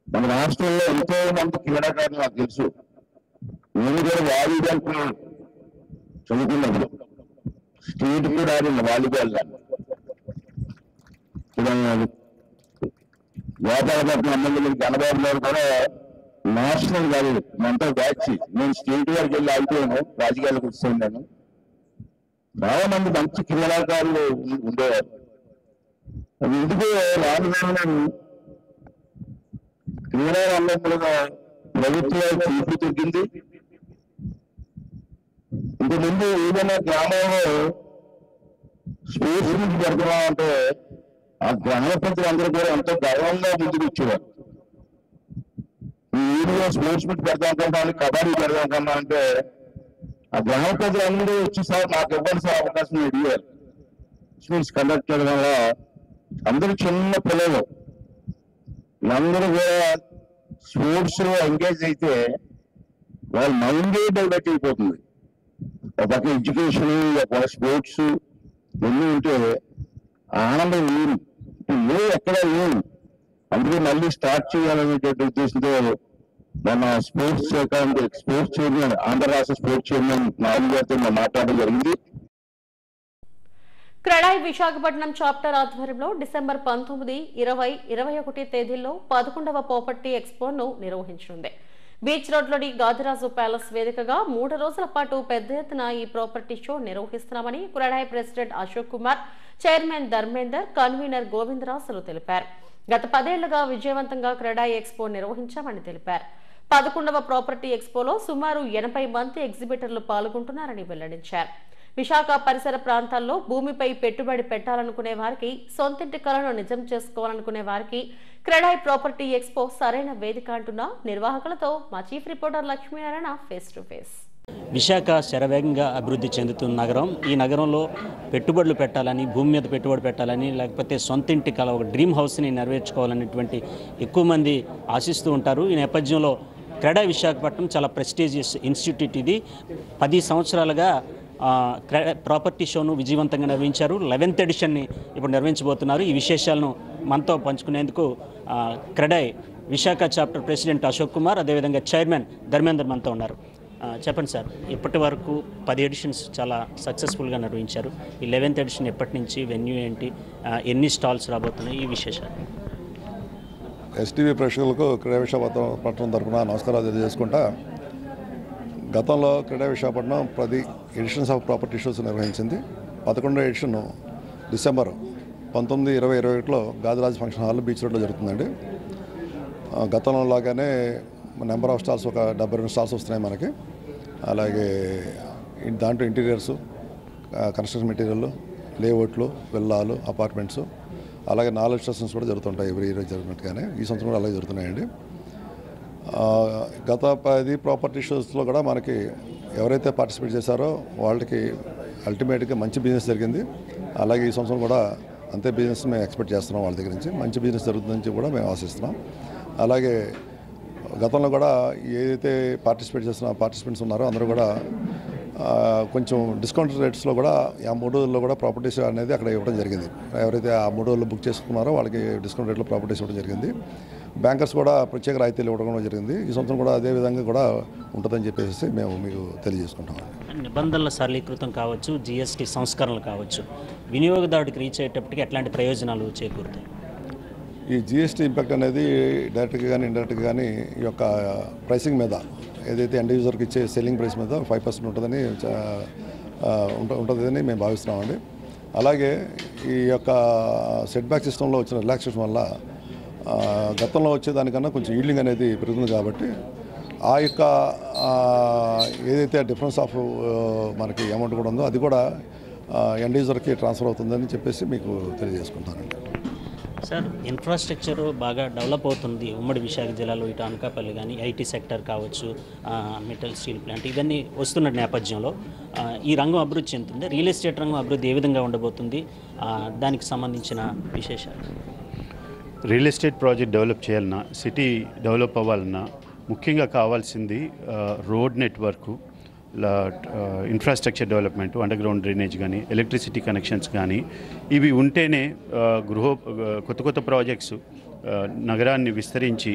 మన రాష్ట్రంలో ఎంతో మంది క్రీడాకారులు నాకు తెలుసు. నేను కూడా వాలీబాల్ చదువుకున్నప్పుడు స్టేట్ కూడా ఆడిన వాలీబాల్ గోపాలపట్నం ఎమ్మెల్యే గణబాబు గారు కూడా నేషనల్ కాదు మనతో బ్యాచ్. నేను స్టేట్ వరకు వెళ్ళి ఆగిపోయాను, రాజకీయాలకు వచ్చాను. చాలా మంది మంచి క్రీడాకారులు ఉండేవారు. అది ఎందుకు రాను క్రీడా రంగంలో ప్రభుత్వం చూపు తగ్గింది. ఇంతకుముందు ఏదైనా గ్రామంలో స్పోర్ట్స్ నుంచి పెడుతున్నామంటే ఆ గ్రామ ప్రజలందరూ కూడా ఎంతో గర్వంగా ముందుకు వచ్చేవారు. ఈ ఊరిలో స్పోర్ట్స్ మీట్ పెడదాం కన్నా, కబడ్డీ పెడదాం కన్నా అంటే ఆ గ్రామ ప్రజలందరూ వచ్చి సార్ నాకు ఇవ్వండి సార్ అవకాశం అడిగారు. స్పోర్ట్స్ కండక్ట్ చేయడం వల్ల అందరూ చిన్న పిల్లలు వీళ్ళందరూ కూడా స్పోర్ట్స్ లో ఎంగేజ్ అయితే వాళ్ళ మైండే డెవలప్ అయిపోతుంది. ఒక ఎడ్యుకేషన్, ఒక స్పోర్ట్స్ ఎన్ని ఉంటే ఆనందం లేదు. ఇప్పుడు ఎక్కడ లేదు. అందుకే మళ్ళీ స్టార్ట్ చేయాలనేటువంటి ఉద్దేశంతో మన స్పోర్ట్స్ చైర్మన్, ఆంధ్ర రాష్ట్ర స్పోర్ట్స్ చైర్మన్ నాయుడు గారితో మాట్లాడడం జరిగింది. క్రెడాయ్ విశాఖపట్నం చాప్టర్ ఆధ్వర్యంలో డిసెంబర్ 19, 20, 21 తేదీల్లో 11వ ప్రాపర్టీ ఎక్స్పోను నిర్వహించనుంది. బీచ్ రోడ్లోని గాదిరాజు ప్యాలెస్ వేదికగా 3 రోజుల పాటు పెద్ద ఎత్తున ఈ ప్రాపర్టీ షో నిర్వహిస్తున్నామని CREDAI president Ashok Kumar, chairman Dharmender, convener Govindarajulu తెలిపారు. గత 10 ఏళ్లుగా విజయవంతంగా క్రెడాయ్ ఎక్స్పో నిర్వహించామని తెలిపారు. 11వ ప్రాపర్టీ ఎక్స్పోలో సుమారు 80 మంది ఎగ్జిబిటర్లు పాల్గొంటున్నారని వెల్లడించారు. విశాఖ పరిసర ప్రాంతాల్లో భూమిపై పెట్టుబడి పెట్టాలనుకునే వారికి, సొంతింటి కలను నిజం చేసుకోవాలనుకునే వారికి క్రెడాయ్ ప్రాపర్టీ ఎక్స్పో సరైన వేదిక అంటున్న నిర్వాహకులతో మా chief reporter Lakshminarayana face to face. Visakha శరవేగంగా అభివృద్ధి చెందుతున్న నగరం. ఈ నగరంలో పెట్టుబడులు పెట్టాలని, భూమి మీద పెట్టుబడి పెట్టాలని, లేకపోతే సొంతింటి కల ఒక డ్రీమ్ హౌస్ని నెరవేర్చుకోవాలనేటువంటి ఎక్కువ మంది ఆశిస్తూ ఉంటారు. ఈ నేపథ్యంలో క్రెడాయ్ విశాఖపట్నం చాలా ప్రెస్టీజియస్ ఇన్స్టిట్యూట్. ఇది 10 సంవత్సరాలుగా ప్రాపర్టీ షోను విజయవంతంగా నిర్వహించారు. 11th ఎడిషన్ని ఇప్పుడు నిర్వహించబోతున్నారు. ఈ విశేషాలను మనతో పంచుకునేందుకు క్రెడాయ్ విశాఖ చాప్టర్ ప్రెసిడెంట్ అశోక్ కుమార్, అదేవిధంగా చైర్మన్ ధర్మేందర్ మనతో ఉన్నారు. చెప్పండి సార్, ఇప్పటి వరకు 10 ఎడిషన్స్ చాలా సక్సెస్ఫుల్గా నిర్వహించారు. ఈ 11th ఎడిషన్ ఎప్పటి నుంచి, వెన్యూ ఏంటి, ఎన్ని స్టాల్స్ రాబోతున్నాయి, ఈ విశేషాలు. ఎస్టీవీ ప్రేక్షకులకు క్రీడా విశాఖపట్నం తరఫున నమస్కారాలు తెలియజేసుకుంటా. గతంలో CREDAI Visakhapatnam 10 editions of property shows నిర్వహించింది. 11వ ఎడిషన్ డిసెంబర్ 19, 20, 21లో గాదిరాజ్ ఫంక్షన్ హాల్ బీచ్ రోడ్లో జరుగుతుందండి. గతంలో లాగానే నెంబర్ ఆఫ్ స్టాల్స్ ఒక 72 స్టాల్స్ వస్తున్నాయి మనకి. అలాగే దాంట్లో ఇంటీరియర్స్, కన్స్ట్రక్షన్ మెటీరియల్, లేఅవుట్లు, విల్లాలు, అపార్ట్మెంట్స్, అలాగే నాలెడ్జ్ సెషన్స్ కూడా జరుగుతుంటాయి. ఎవ్రీ ఇయర్ జరిగినట్టుగానే ఈ సంవత్సరం కూడా అలాగే జరుగుతున్నాయండి. గత 10 ప్రాపర్టీ షోస్లో కూడా మనకి ఎవరైతే పార్టిసిపేట్ చేశారో వాళ్ళకి అల్టిమేట్గా మంచి బిజినెస్ జరిగింది. అలాగే ఈ సంవత్సరం కూడా అంతే బిజినెస్ మేము ఎక్స్పెక్ట్ చేస్తున్నాం. వాళ్ళ దగ్గర నుంచి మంచి బిజినెస్ జరుగుతుందని కూడా మేము ఆశిస్తున్నాం. అలాగే గతంలో కూడా ఏదైతే పార్టిసిపేట్ చేస్తున్న పార్టిసిపెంట్స్ ఉన్నారో అందరూ కూడా కొంచెం డిస్కౌంట్ రేట్స్లో కూడా ఆ 3 రోజుల్లో కూడా ప్రాపర్టీస్ అనేది అక్కడ ఇవ్వడం జరిగింది. ఎవరైతే ఆ 3 రోజుల్లో బుక్ చేసుకున్నారో వాళ్ళకి డిస్కౌంట్ రేట్లో ప్రాపర్టీస్ ఇవ్వడం జరిగింది. బ్యాంకర్స్ కూడా ప్రత్యేక రాయితీలు ఇవ్వడం కూడా జరిగింది. ఈ సంవత్సరం కూడా అదే విధంగా కూడా ఉంటుందని చెప్పేసి మేము మీకు తెలియజేసుకుంటాం. నిబంధనల సరళీకృతం కావచ్చు, జిఎస్టీ సంస్కరణలు కావచ్చు, వినియోగదారుడికి రీచ్ అయ్యేటప్పటికి ఎట్లాంటి ప్రయోజనాలు చేకూరుతాయి? ఈ జిఎస్టీ ఇంపాక్ట్ అనేది డైరెక్ట్గా కానీ ఇండైరెక్ట్గా కానీ ఈ యొక్క ప్రైసింగ్ మీద ఏదైతే ఎండ్ యూజర్కి ఇచ్చే సెల్లింగ్ ప్రైస్ మీద 5% ఉంటుందని మేము భావిస్తున్నామండి. అలాగే ఈ యొక్క సెట్ బ్యాక్ సిస్టంలో వచ్చిన రిలాక్సేషన్ వల్ల గతంలో వచ్చేదానికన్నా కొంచెం ఈల్డింగ్ అనేది పెరుగుతుంది కాబట్టి ఆ యొక్క ఏదైతే డిఫరెన్స్ ఆఫ్ మనకి అమౌంట్ కూడా ఉందో అది కూడా ఎండ్ యూజర్కి ట్రాన్స్ఫర్ అవుతుందని చెప్పేసి మీకు తెలియజేసుకుంటానండి. సార్, ఇన్ఫ్రాస్ట్రక్చర్ బాగా డెవలప్ అవుతుంది ఉమ్మడి విశాఖ జిల్లాలో. ఇటు అనకాపల్లి కానీ ఐటీ సెక్టర్ కావచ్చు, మెటల్ స్టీల్ ప్లాంట్ ఇవన్నీ వస్తున్న నేపథ్యంలో ఈ రంగం అభివృద్ధి చెందుతుంది. రియల్ ఎస్టేట్ రంగం అభివృద్ధి ఏ విధంగా ఉండబోతుంది, దానికి సంబంధించిన విశేషాలు? రియల్ ఎస్టేట్ ప్రాజెక్ట్ డెవలప్ చేయాలన్నా, సిటీ డెవలప్ అవ్వాలన్నా ముఖ్యంగా కావాల్సింది road network, infrastructure development, under ground drainage కానీ, ఎలక్ట్రిసిటీ కనెక్షన్స్ కానీ ఇవి ఉంటేనే కొత్త ప్రాజెక్ట్స్ నగరాన్ని విస్తరించి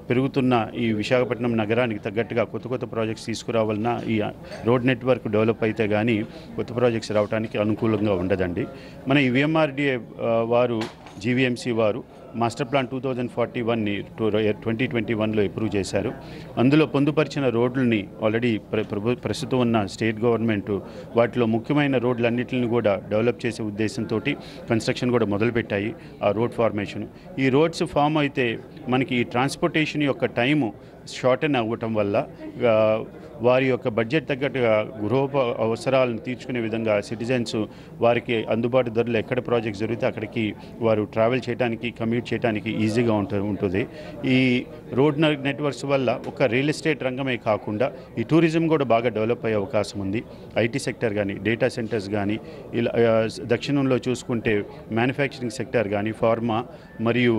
పెరుగుతున్న ఈ విశాఖపట్నం నగరానికి తగ్గట్టుగా కొత్త ప్రాజెక్ట్స్ తీసుకురావాలన్నా ఈ రోడ్ నెట్వర్క్ డెవలప్ అయితే కానీ కొత్త ప్రాజెక్ట్స్ రావడానికి అనుకూలంగా ఉండదండి. మన ఈ విఎంఆర్డీఏ వారు, జీవీఎంసీ వారు మాస్టర్ ప్లాన్ 2041ని 2021లో అప్రూవ్ చేశారు. అందులో పొందుపరిచిన రోడ్లని ఆల్రెడీ ప్రస్తుతం ఉన్న స్టేట్ గవర్నమెంట్ వాటిలో ముఖ్యమైన రోడ్లన్నింటిని కూడా డెవలప్ చేసే ఉద్దేశంతో కన్స్ట్రక్షన్ కూడా మొదలుపెట్టాయి. ఆ రోడ్ ఫార్మేషన్, ఈ రోడ్స్ ఫామ్ అయితే మనకి ఈ ట్రాన్స్పోర్టేషన్ యొక్క టైము షార్టన్ అవ్వటం వల్ల వారి యొక్క బడ్జెట్ తగ్గట్టుగా గృహోప అవసరాలను తీర్చుకునే విధంగా సిటిజన్స్ వారికి అందుబాటు ధరలు ఎక్కడ ప్రాజెక్ట్స్ జరిగితే అక్కడికి వారు ట్రావెల్ చేయడానికి, కమ్యూట్ చేయడానికి ఈజీగా ఉంటుంది. ఈ రోడ్ నెట్వర్క్స్ వల్ల ఒక రియల్ ఎస్టేట్ రంగమే కాకుండా ఈ టూరిజం కూడా బాగా డెవలప్ అయ్యే అవకాశం ఉంది. ఐటీ సెక్టర్ కానీ, డేటా సెంటర్స్ కానీ, ఇలా దక్షిణంలో చూసుకుంటే మ్యానుఫ్యాక్చరింగ్ సెక్టర్ కానీ, ఫార్మా మరియు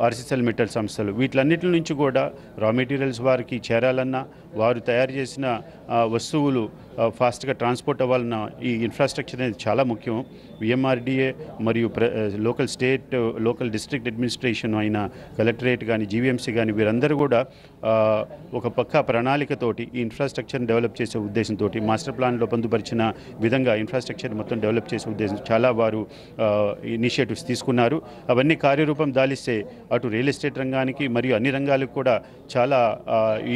ఆర్సిఎల్ మెటల్ సంస్థలు వీటిలన్నిటి నుంచి కూడా రా మెటీరియల్స్ వారికి చేరాలన్నా, వారు తయారు చేసిన వస్తువులు ఫాస్ట్గా ట్రాన్స్పోర్ట్ అవ్వాలన్నా ఈ ఇన్ఫ్రాస్ట్రక్చర్ అనేది చాలా ముఖ్యం. విఎంఆర్డీఏ మరియు లోకల్ డిస్ట్రిక్ట్ అడ్మినిస్ట్రేషన్ అయిన కలెక్టరేట్ కానీ, జీవీఎంసీ కానీ వీరందరూ కూడా ఒక పక్కా ప్రణాళికతోటి ఈ ఇన్ఫ్రాస్ట్రక్చర్ని డెవలప్ చేసే ఉద్దేశంతో మాస్టర్ ప్లాన్లో పొందుపరిచిన విధంగా ఇన్ఫ్రాస్ట్రక్చర్ మొత్తం డెవలప్ చేసే ఉద్దేశం చాలా వారు ఇనిషియేటివ్స్ తీసుకున్నారు. అవన్నీ కార్యరూపం దాలిస్తే అటు రియల్ ఎస్టేట్ రంగానికి మరియు అన్ని రంగాలకు కూడా చాలా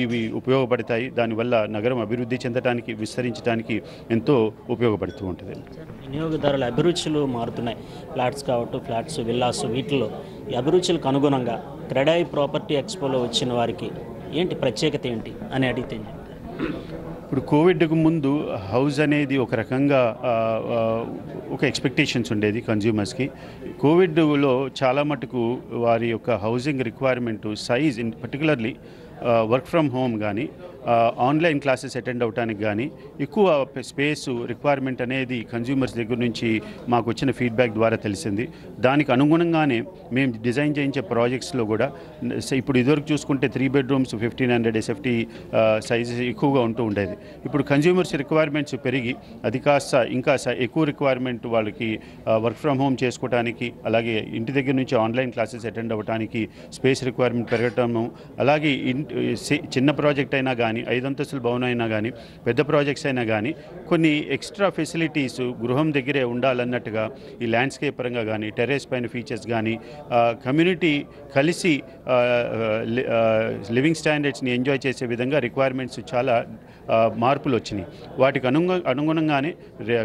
ఇవి ఉపయోగపడతాయి. దానివల్ల నగరం అభివృద్ధి చెందడానికి, విస్తరించడానికి ఎంతో ఉపయోగపడుతూ ఉంటుంది. వినియోగదారుల అభిరుచులు మారుతున్నాయి. ఫ్లాట్స్ కావచ్చు, ఫ్లాట్స్, విల్లాస్, వీటిల్లో ఈ అభిరుచులకు అనుగుణంగా క్రెడాయి ప్రాపర్టీ ఎక్స్పోలో వచ్చిన వారికి ఏంటి ప్రత్యేకత ఏంటి అని అడిగితే, ఇప్పుడు కోవిడ్కు ముందు హౌస్ అనేది ఒక రకంగా ఒక ఎక్స్పెక్టేషన్స్ ఉండేది కన్జ్యూమర్స్కి. కోవిడ్లో చాలా మటుకు వారి యొక్క housing requirement size particularly work from home కానీ, ఆన్లైన్ క్లాసెస్ అటెండ్ అవడానికి కానీ ఎక్కువ స్పేస్ రిక్వైర్మెంట్ అనేది కన్జ్యూమర్స్ దగ్గర నుంచి మాకు వచ్చిన ఫీడ్బ్యాక్ ద్వారా తెలిసింది. దానికి అనుగుణంగానే మేము డిజైన్ చేయించే ప్రాజెక్ట్స్లో కూడా ఇప్పుడు ఇదివరకు చూసుకుంటే 3 bedrooms 1500 SFT సైజెస్ ఎక్కువగా ఉంటూ ఉండేది. ఇప్పుడు కన్జ్యూమర్స్ రిక్వైర్మెంట్స్ పెరిగి అది ఇంకా ఎక్కువ రిక్వైర్మెంట్ వాళ్ళకి వర్క్ ఫ్రమ్ హోమ్ చేసుకోవడానికి, అలాగే ఇంటి దగ్గర నుంచి ఆన్లైన్ క్లాసెస్ అటెండ్ అవ్వడానికి స్పేస్ రిక్వైర్మెంట్ పెరగటము, అలాగే చిన్న ప్రాజెక్ట్ అయినా కానీ, 5 అంతస్తుల భవనం అయినా కానీ, పెద్ద ప్రాజెక్ట్స్ అయినా కానీ కొన్ని ఎక్స్ట్రా ఫెసిలిటీస్ గృహం దగ్గరే ఉండాలన్నట్టుగా ఈ ల్యాండ్స్కేప్ పరంగా కానీ, టెర్రస్ పైన ఫీచర్స్ కానీ, కమ్యూనిటీ కలిసి లివింగ్ స్టాండర్డ్స్ని ఎంజాయ్ చేసే విధంగా రిక్వైర్మెంట్స్ చాలా మార్పులు వచ్చినాయి. వాటికి అనుగుణంగానే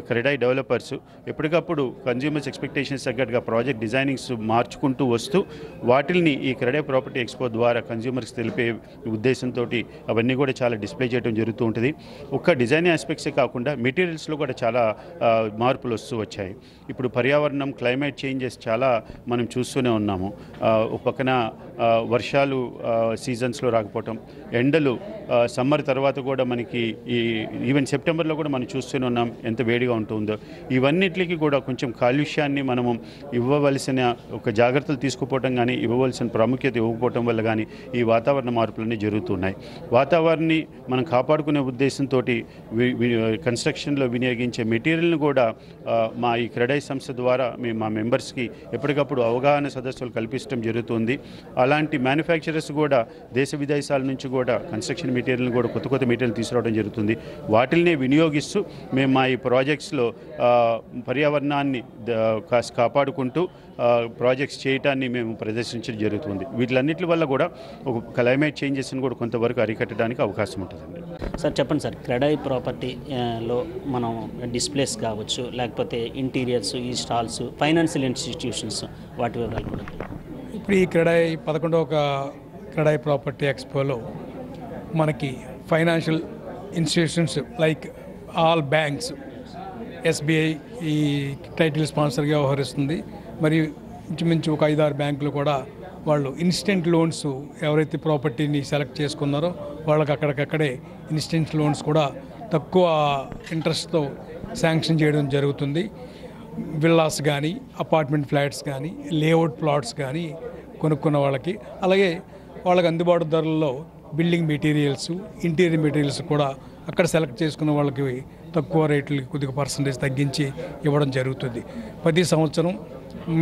క్రెడాయి డెవలపర్స్ ఎప్పటికప్పుడు కన్జ్యూమర్స్ ఎక్స్పెక్టేషన్స్ తగ్గట్టుగా ప్రాజెక్ట్ డిజైనింగ్స్ మార్చుకుంటూ వస్తూ వాటిని ఈ క్రెడాయి ప్రాపర్టీ ఎక్స్పో ద్వారా కన్జ్యూమర్స్ తెలిపే ఉద్దేశంతో అవన్నీ కూడా చాలా డిస్ప్లే చేయడం జరుగుతూ ఉంటుంది. ఒక్క డిజైన్ ఆస్పెక్ట్సే కాకుండా మెటీరియల్స్లో కూడా చాలా మార్పులు వస్తూ వచ్చాయి. ఇప్పుడు పర్యావరణం, క్లైమేట్ చేంజెస్ చాలా మనం చూస్తూనే ఉన్నాము. ఒక పక్కన వర్షాలు సీజన్స్లో రాకపోవటం, ఎండలు సమ్మర్ తర్వాత కూడా మనకి ఈవెన్ సెప్టెంబర్లో కూడా మనం చూస్తూనే ఉన్నాం ఎంత వేడిగా ఉంటుందో. ఇవన్నిటికీ కూడా కొంచెం కాలుష్యాన్ని మనము ఇవ్వవలసిన ఒక జాగ్రత్తలు తీసుకుపోవటం కానీ, ఇవ్వవలసిన ప్రాముఖ్యత ఇవ్వకపోవటం వల్ల కానీ ఈ వాతావరణ మార్పులన్నీ జరుగుతున్నాయి. వాతావరణ వారిని మనం కాపాడుకునే ఉద్దేశంతో కన్స్ట్రక్షన్లో వినియోగించే మెటీరియల్ని కూడా మా ఈ క్రెడై సంస్థ ద్వారా మేము మా మెంబర్స్కి ఎప్పటికప్పుడు అవగాహన సదస్సులు కల్పించడం జరుగుతుంది. అలాంటి మ్యానుఫ్యాక్చరర్స్ కూడా దేశ విదేశాల నుంచి కూడా కన్స్ట్రక్షన్ మెటీరియల్ని కూడా కొత్త కొత్త మెటీరియల్ తీసుకురావడం జరుగుతుంది. వాటిల్ని వినియోగిస్తూ మేము మా ఈ ప్రాజెక్ట్స్లో పర్యావరణాన్ని కాపాడుకుంటూ ప్రాజెక్ట్స్ చేయటాన్ని మేము ప్రదర్శించడం జరుగుతుంది. వీటిలన్నిటి వల్ల కూడా ఒక క్లైమేట్ చేంజెస్ని కూడా కొంతవరకు అరికట్టడానికి అవకాశం ఉంటుందండి. సార్ చెప్పండి సార్, క్రెడై ప్రాపర్టీలో మనం డిస్ప్లేస్ కావచ్చు, లేకపోతే ఇంటీరియర్స్, ఈ స్టాల్స్, ఫైనాన్షియల్ ఇన్స్టిట్యూషన్స్, వాటి వివరాలు కూడా. ఇప్పుడు ఈ క్రెడై 11వ క్రెడై ప్రాపర్టీ ఎక్స్పోలో మనకి financial institutions like all banks, SBI ఈ టైటిల్ స్పాన్సర్గా వ్యవహరిస్తుంది. మరియు ఇంచుమించు ఒక 5-6 బ్యాంకులు కూడా వాళ్ళు ఇన్స్టెంట్ లోన్స్ ఎవరైతే ప్రాపర్టీని సెలెక్ట్ చేసుకున్నారో వాళ్ళకి అక్కడికక్కడే ఇన్స్టెంట్ లోన్స్ కూడా తక్కువ ఇంట్రెస్ట్తో శాంక్షన్ చేయడం జరుగుతుంది. విల్లాస్ కానీ, అపార్ట్మెంట్ ఫ్లాట్స్ కానీ, లేఅవుట్ ప్లాట్స్ కానీ కొనుక్కున్న వాళ్ళకి, అలాగే వాళ్ళకి అందుబాటు ధరల్లో బిల్డింగ్ మెటీరియల్స్, ఇంటీరియర్ మెటీరియల్స్ కూడా అక్కడ సెలెక్ట్ చేసుకున్న వాళ్ళకి తక్కువ రేట్లకి కొద్దిగా పర్సంటేజ్ తగ్గించి ఇవ్వడం జరుగుతుంది. ప్రతి సంవత్సరం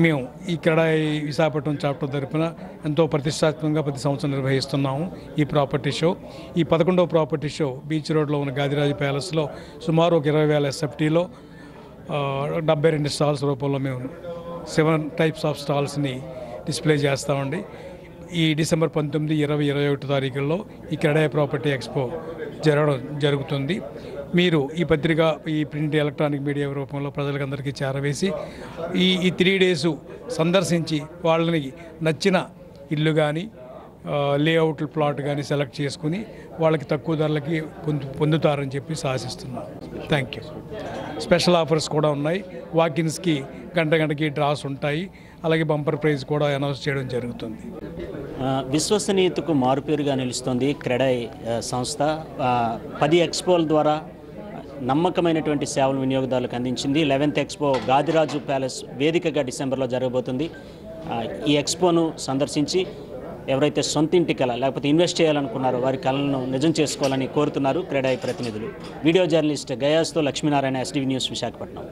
మేము ఈ క్రెడై విశాఖపట్నం చాప్టర్ తరపున ఎంతో ప్రతిష్టాత్మకంగా ప్రతి సంవత్సరం నిర్వహిస్తున్నాము ఈ ప్రాపర్టీ షో. ఈ 11వ ప్రాపర్టీ షో బీచ్ రోడ్లో ఉన్న గాదిరాజు ప్యాలెస్లో సుమారు ఒక 20,000 SFTలో 72 స్టాల్స్ రూపంలో మేము 7 టైప్స్ ఆఫ్ స్టాల్స్ని డిస్ప్లే చేస్తామండి. ఈ డిసెంబర్ 19, 20, 21 తారీఖుల్లో ఈ క్రెడై ప్రాపర్టీ ఎక్స్పో జరుగుతుంది. మీరు ఈ పత్రిక, ఈ ప్రింట్, ఎలక్ట్రానిక్ మీడియా రూపంలో ప్రజలకందరికీ చేరవేసి ఈ 3 days సందర్శించి వాళ్ళని నచ్చిన ఇల్లు కానీ, లేఅవుట్ ప్లాట్ కానీ సెలెక్ట్ చేసుకుని వాళ్ళకి తక్కువ ధరలకి పొందుతారని చెప్పి ఆశిస్తున్నాం. Thank you. స్పెషల్ ఆఫర్స్ కూడా ఉన్నాయి. వాకిన్స్కి గంటకి డ్రాస్ ఉంటాయి. అలాగే బంపర్ ప్రైజ్ కూడా అనౌన్స్ చేయడం జరుగుతుంది. విశ్వసనీయతకు మారుపేరుగా నిలుస్తుంది క్రెడై సంస్థ. 10 ఎక్స్పోల ద్వారా నమ్మకమైనటువంటి సేవలు వినియోగదారులకు అందించింది. 11th ఎక్స్పో గాదిరాజు ప్యాలెస్ వేదికగా డిసెంబర్లో జరగబోతుంది. ఈ ఎక్స్పోను సందర్శించి ఎవరైతే సొంత ఇంటి కళ లేకపోతే ఇన్వెస్ట్ చేయాలనుకున్నారో వారి కళలను నిజం చేసుకోవాలని కోరుతున్నారు క్రెడై ప్రతినిధులు. వీడియో జర్నలిస్ట్ గయాస్తో లక్ష్మీనారాయణ, SDV న్యూస్, విశాఖపట్నం.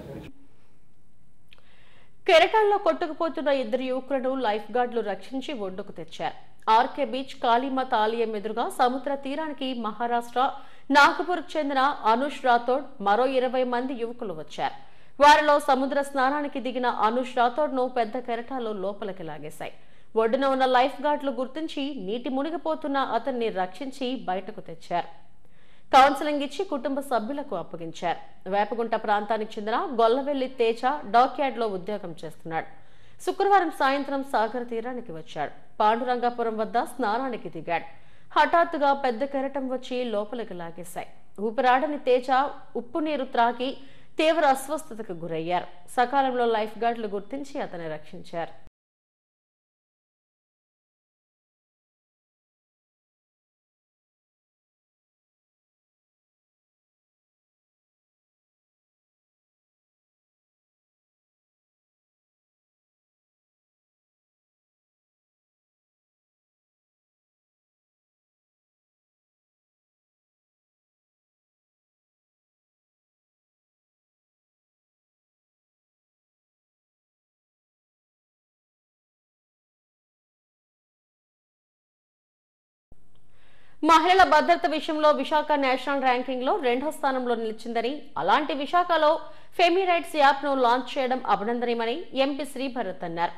కెరటాల్లో కొట్టుకుపోతున్న 2 యువకులను లైఫ్ గార్డులు రక్షించి ఒడ్డుకు తెచ్చారు. ఆర్కే బీచ్ కాళీమాత ఆలయం ఎదురుగా సముద్ర తీరానికి మహారాష్ట్ర నాగపూర్కు చెందిన అనుష్ రాథోడ్ మరో 20 మంది యువకులు వచ్చారు. వారిలో సముద్ర స్నానానికి దిగిన అనుష్ రాథోడ్ను పెద్ద కెరటాలు లోపలికి లాగేశాయి. ఒడ్డున ఉన్న లైఫ్ గార్డులు గుర్తించి నీటి మునిగిపోతున్న అతన్ని రక్షించి బయటకు తెచ్చారు. కౌన్సిలింగ్ ఇచ్చి కుటుంబ సభ్యులకు అప్పగించారు. వేపగుంట ప్రాంతానికి చెందిన గొల్లవెల్లి తేజ డాక్యార్డ్లో ఉద్యోగం చేస్తున్నాడు. శుక్రవారం సాయంత్రం సాగర్ తీరానికి వచ్చాడు. పాండురంగాపురం వద్ద స్నానానికి దిగాడు. హఠాత్తుగా పెద్ద కెరటం వచ్చి లోపలికి లాగేశాయి. ఊపిరాడని తేజ ఉప్పు నీరు త్రాగి తీవ్ర అస్వస్థతకు గురయ్యారు. సకాలంలో లైఫ్ గార్డులు గుర్తించి అతన్ని రక్షించారు. మహిళల భద్రత విషయంలో విశాఖ నేషనల్ ర్యాంకింగ్ లో 2వ స్థానంలో నిలిచిందని, అలాంటి విశాఖలో ఫెమీ రైట్స్ యాప్ ను లాంచ్ చేయడం అభినందనీయమని ఎంపీ శ్రీభరత్ అన్నారు.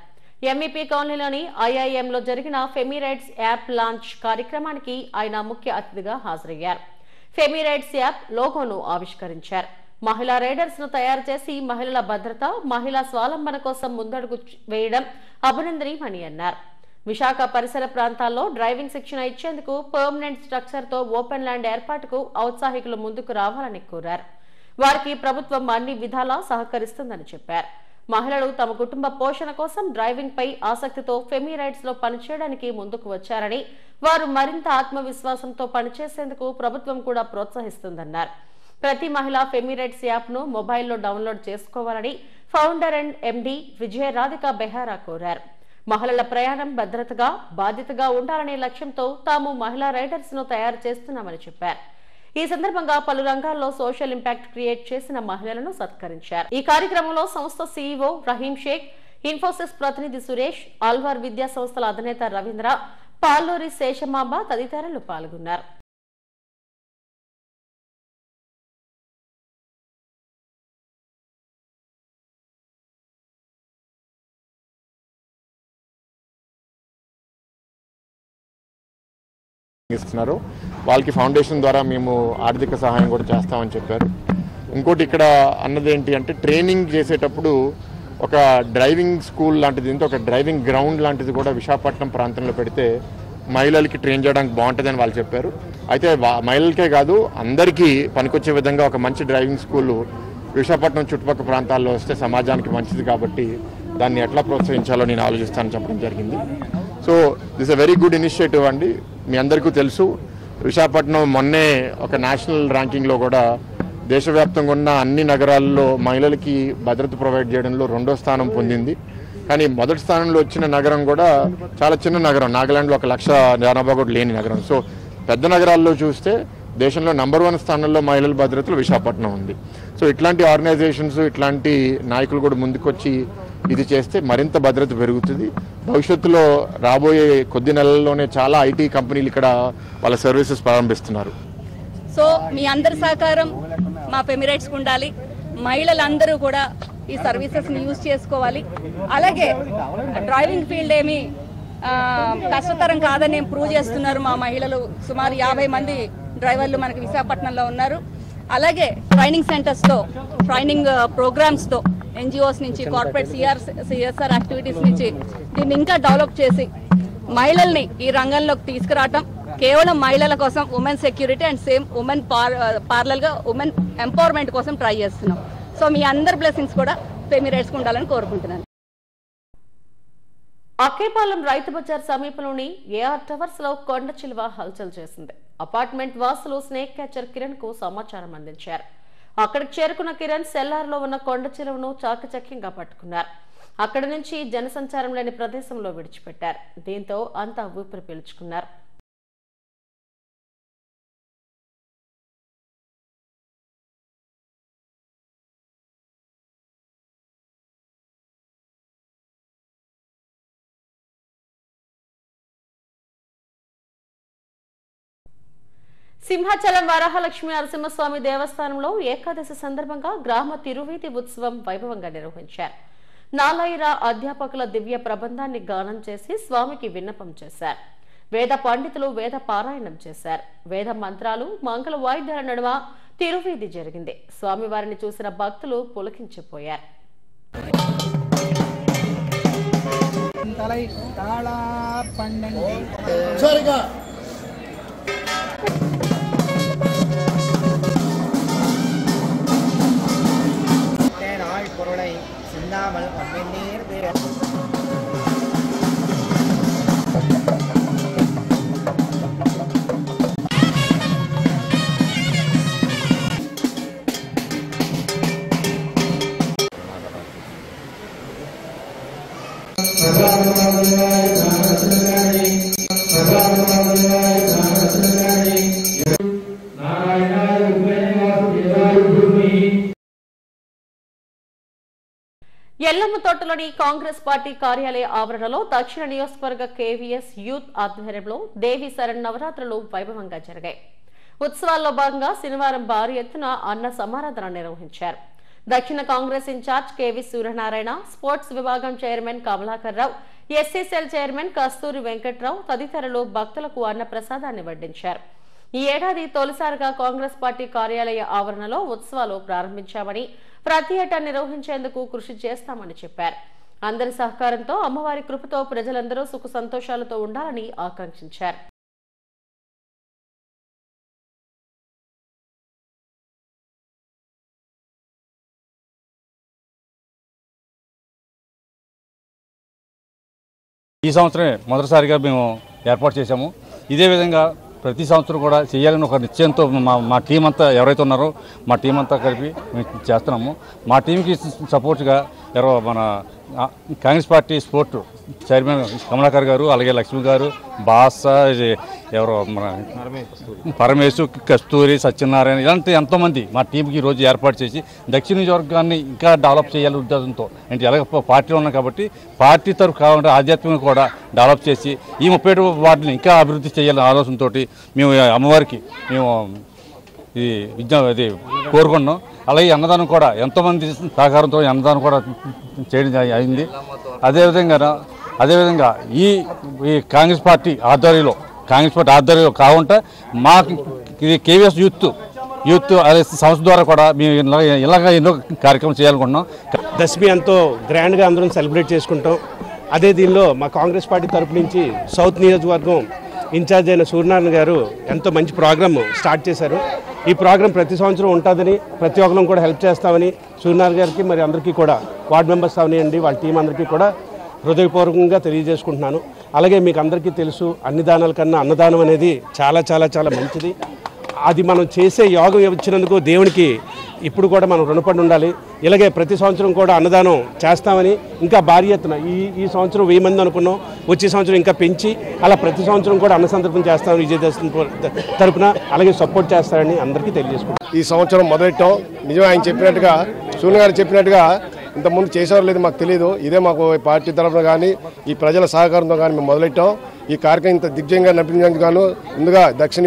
ఎంఈపీ కాలనీలోని ఐఐఎంలో జరిగిన ఫెమీ రైట్స్ యాప్ లాంచ్ కార్యక్రమానికి ఆయన ముఖ్య అతిథిగా హాజరయ్యారు. ఫెమీ రైట్స్ యాప్ లోగోను ఆవిష్కరించారు. మహిళా రైడర్స్ ను తయారు చేసి మహిళల భద్రత, మహిళా స్వావలంబన కోసం ముందడుగు వేయడం అభినందనీయమని అన్నారు. విశాఖ పరిసర ప్రాంతాల్లో డ్రైవింగ్ శిక్షణ ఇచ్చేందుకు పర్మనెంట్ స్ట్రక్చర్ తో ఓపెన్ ల్యాండ్ ఏర్పాటుకు ఔత్సాహికులు ముందుకు రావాలని కోరారు. వారికి ప్రభుత్వం అన్ని విధాలా సహకరిస్తుందని చెప్పారు. మహిళలు తమ కుటుంబ పోషణ కోసం డ్రైవింగ్ పై ఆసక్తితో ఫెమీ రైడ్స్ లో పనిచేయడానికి ముందుకు వచ్చారని, వారు మరింత ఆత్మవిశ్వాసంతో పనిచేసేందుకు ప్రభుత్వం కూడా ప్రోత్సహిస్తుందన్నారు. ప్రతి మహిళ ఫెమీ రైట్స్ యాప్ ను మొబైల్లో డౌన్లోడ్ చేసుకోవాలని ఫౌండర్ అండ్ ఎండీ విజయ రాధిక బెహారా కోరారు. మహిళల ప్రయాణం భద్రతగా బాధ్యతగా ఉండాలనే లక్ష్యంతో తాము మహిళా రైడర్స్ ను తయారు చేస్తున్నామని చెప్పారు. ఈ సందర్భంగా పలు రంగాల్లో సోషల్ ఇంపాక్ట్ క్రియేట్ చేసిన మహిళలను సత్కరించారు. ఈ కార్యక్రమంలో సంస్థ సీఈఓ రహీం షేక్, ఇన్ఫోసిస్ ప్రతినిధి సురేష్, ఆల్వార్ విద్యా సంస్థల అధినేత రవీంద్ర, పాల్లూరి శేషమాంబ తదితరులు పాల్గొన్నారు. ఇస్తున్నారు. వాళ్ళకి ఫౌండేషన్ ద్వారా మేము ఆర్థిక సహాయం కూడా చేస్తామని చెప్పారు. ఇంకోటి ఇక్కడ అన్నది ఏంటి అంటే ట్రైనింగ్ చేసేటప్పుడు ఒక డ్రైవింగ్ స్కూల్ లాంటిది, ఒక డ్రైవింగ్ గ్రౌండ్ లాంటిది కూడా విశాఖపట్నం ప్రాంతంలో పెడితే మహిళలకి ట్రైన్ చేయడానికి బాగుంటుందని వాళ్ళు చెప్పారు. అయితే మహిళలకే కాదు అందరికీ పనికొచ్చే విధంగా ఒక మంచి డ్రైవింగ్ స్కూల్ విశాఖపట్నం చుట్టుపక్కల ప్రాంతాల్లో వస్తే సమాజానికి మంచిది కాబట్టి దాన్ని ఎట్లా ప్రోత్సహించాలో నేను ఆలోచిస్తానని చెప్పడం జరిగింది. So this a very good initiative అండి. మీ అందరికీ తెలుసు విశాఖపట్నం మొన్నే ఒక నేషనల్ ర్యాంకింగ్లో కూడా దేశవ్యాప్తంగా ఉన్న అన్ని నగరాల్లో మహిళలకి భద్రత ప్రొవైడ్ చేయడంలో 2వ స్థానం పొందింది. కానీ మొదటి స్థానంలో వచ్చిన నగరం కూడా చాలా చిన్న నగరం, నాగాలాండ్లో 1,00,000 జనాభా కూడా లేని నగరం. సో పెద్ద నగరాల్లో చూస్తే దేశంలో నంబర్ 1 స్థానంలో మహిళల భద్రతలో విశాఖపట్నం ఉంది. సో ఇట్లాంటి ఆర్గనైజేషన్స్, ఇట్లాంటి నాయకులు కూడా ముందుకొచ్చి ఇది చేస్తే మరింత భద్రత పెరుగుతుంది. భవిష్యత్తులో రాబోయే కొద్ది నెలల్లోనే చాలా ఐటీ కంపెనీలు ఇక్కడ వాళ్ళ సర్వీసెస్ ప్రారంభిస్తున్నారు. సో మీ అందరి సహకారం మా ఫెమిరైట్స్కి ఉండాలి. మహిళలందరూ కూడా ఈ సర్వీసెస్ని యూజ్ చేసుకోవాలి. అలాగే డ్రైవింగ్ ఫీల్డ్ ఏమి కష్టతరం కాదని ప్రూవ్ చేస్తున్నారు మా మహిళలు. సుమారు 50 మంది డ్రైవర్లు మనకి విశాఖపట్నంలో ఉన్నారు. అలాగే ట్రైనింగ్ సెంటర్స్తో, ట్రైనింగ్ ప్రోగ్రామ్స్తో, ఎన్జిఓస్ నుంచి, కార్పొరేట్ సిఎస్ఆర్ యాక్టివిటీస్ నుంచి దీన్ని ఇంకా డెవలప్ చేసి మహిళల్ని ఈ రంగంలోకి తీసుకురావటం కేవలం మహిళల కోసం, women security and same women పార్లర్గా ఉమెన్ ఎంపవర్మెంట్ కోసం ట్రై చేస్తున్నాం. సో మీ అందరి బ్లెస్సింగ్స్ కూడా ఫెమిరైట్స్కి ఉండాలని కోరుకుంటున్నాను. అక్కేపాలెం రైతు బజార్ సమీపంలోని ఏఆర్ టవర్స్ లో కొండ చిలువ హల్చల్ చేసింది. అపార్ట్మెంట్ వాసులు స్నేక్ క్యాచర్ కిరణ్ కు సమాచారం అందించారు. అక్కడికి చేరుకున్న కిరణ్ సెల్లార్లో ఉన్న కొండ చిలువను చాకచక్యంగా పట్టుకున్నారు. అక్కడి నుంచి జనసంచారం లేని ప్రదేశంలో విడిచిపెట్టారు. దీంతో అంతా ఊపిరి పీల్చుకున్నారు. సింహాచలం వరాహలక్ష్మి నరసింహస్వామి దేవస్థానంలో ఏకాదశి సందర్భంగా గ్రామ తిరువీధి ఉత్సవం వైభవంగా నిర్వహించారు. నాలాయిరా అధ్యాపకుల దివ్య ప్రబంధాన్ని గానం చేసి స్వామికి విన్నపం చేశారు. వేద పండితులు వేద పారాయణం చేశారు. వేద మంత్రాలు, మంగళ వాయిద్యాల నడుమ తిరువీధి జరిగింది. స్వామివారిని చూసిన భక్తులు పులకించిపోయారు. ఎల్లమ్మ తోటలోని కాంగ్రెస్ పార్టీ కార్యాలయ ఆవరణలో దక్షిణ నియోజకవర్గ కేవీఎస్ యూత్ ఆధ్వర్యంలో దేవి శరణ్ నవరాత్రులు వైభవంగా జరిగాయి. ఉత్సవాల్లో భాగంగా శనివారం భారీ ఎత్తున అన్న సమారాధన నిర్వహించారు. దక్షిణ Congress in-charge K V Suryanarayana, sports విభాగం chairman Kamalakar Rao, SC cell chairman Kasturi Venkatrao తదితరులు భక్తులకు అన్న ప్రసాదాన్ని వడ్డించారు. ఈ ఏడాది తొలిసారిగా కాంగ్రెస్ పార్టీ కార్యాలయ ఆవరణలో ఉత్సవాలు ప్రారంభించామని, ప్రతి ఏటా నిర్వహించేందుకు కృషి చేస్తామని చెప్పారు. అందరి సహకారంతో అమ్మవారి కృపతో ప్రజలందరూ సుఖ సంతోషాలతో ఉండాలని ఆకాంక్షించారు. ఈ సంవత్సరమే మొదటిసారిగా మేము ఏర్పాటు చేశాము. ఇదే విధంగా ప్రతి సంవత్సరం కూడా చేయాలని ఒక నిశ్చయంతో మా టీం అంతా ఎవరైతే ఉన్నారో మా టీం అంతా కలిపి మేము చేస్తున్నాము. మా టీంకి సపోర్ట్గా ఎవరో మన Congress party sport chairman Kamalakar గారు, అలాగే లక్ష్మి గారు, బాసా, ఎవరో మన పరమేశు, కస్తూరి, సత్యనారాయణ, ఇలాంటి ఎంతోమంది మా టీంకి ఈరోజు ఏర్పాటు చేసి దక్షిణ నియోజకవర్గాన్ని ఇంకా డెవలప్ చేయాలి ఉద్దేశంతో. అంటే ఎలాగ పార్టీలో ఉన్నాం కాబట్టి పార్టీ తరఫు కావాలంటే ఆధ్యాత్మికంగా కూడా డెవలప్ చేసి ఈ 37 వార్డుని ఇంకా అభివృద్ధి చేయాలనే ఆలోచనతో మేము అమ్మవారికి ఇది కోరుకున్నాం. అలాగే అన్నదానం కూడా ఎంతోమంది సహకారంతో అన్నదానం కూడా చేయడం అయింది. అదేవిధంగా ఈ కాంగ్రెస్ పార్టీ ఆధ్వర్యంలో కాకుండా మా ఇది కేవీఎస్ యూత్ అదే సంస్థ ద్వారా కూడా మేము ఇలాగ ఎన్నో కార్యక్రమం చేయాలనుకుంటున్నాం. దశమి ఎంతో గ్రాండ్గా అందరం సెలబ్రేట్ చేసుకుంటాం. అదే దీనిలో మా కాంగ్రెస్ పార్టీ తరపు నుంచి సౌత్ నియోజకవర్గం ఇన్ఛార్జ్ అయిన సూర్యనారాయణ గారు ఎంతో మంచి ప్రోగ్రామ్ స్టార్ట్ చేశారు. ఈ ప్రోగ్రాం ప్రతి సంవత్సరం ఉంటుందని, ప్రతి ఒక్కరం కూడా హెల్ప్ చేస్తామని సూర్యనారాయణ గారికి మరి అందరికీ కూడా వార్డు మెంబర్స్ అవనియండి వాళ్ళ టీం అందరికీ కూడా హృదయపూర్వకంగా తెలియజేసుకుంటున్నాను. అలాగే మీకు అందరికీ తెలుసు, అన్ని దానాల కన్నా అన్నదానం అనేది చాలా చాలా చాలా మంచిది. అది మనం చేసే యోగం ఇచ్చినందుకు దేవునికి ఇప్పుడు కూడా మనం రుణపడి ఉండాలి. ఇలాగే ప్రతి సంవత్సరం కూడా అన్నదానం చేస్తామని, ఇంకా భారీ ఎత్తున ఈ సంవత్సరం 1000 మంది అనుకున్నాం, వచ్చే సంవత్సరం ఇంకా పెంచి అలా ప్రతి సంవత్సరం కూడా అన్న సందర్భం చేస్తామని విజయదశమి తరపున అలాగే సపోర్ట్ చేస్తారని అందరికీ తెలియజేసుకుంటాం. ఈ సంవత్సరం మొదలెట్టాం. నిజమే ఆయన చెప్పినట్టుగా, సూర్య గారు చెప్పినట్టుగా ఇంతకుముందు చేసేవారు లేదు మాకు తెలియదు. ఇదే మాకు పార్టీ తరఫున కానీ ఈ ప్రజల సహకారంతో కానీ మేము మొదలెట్టాం. ఈ కార్యక్రమం ఇంత దిగ్విజయంగా నడిపించడానికి గాను ముందుగా దక్షిణ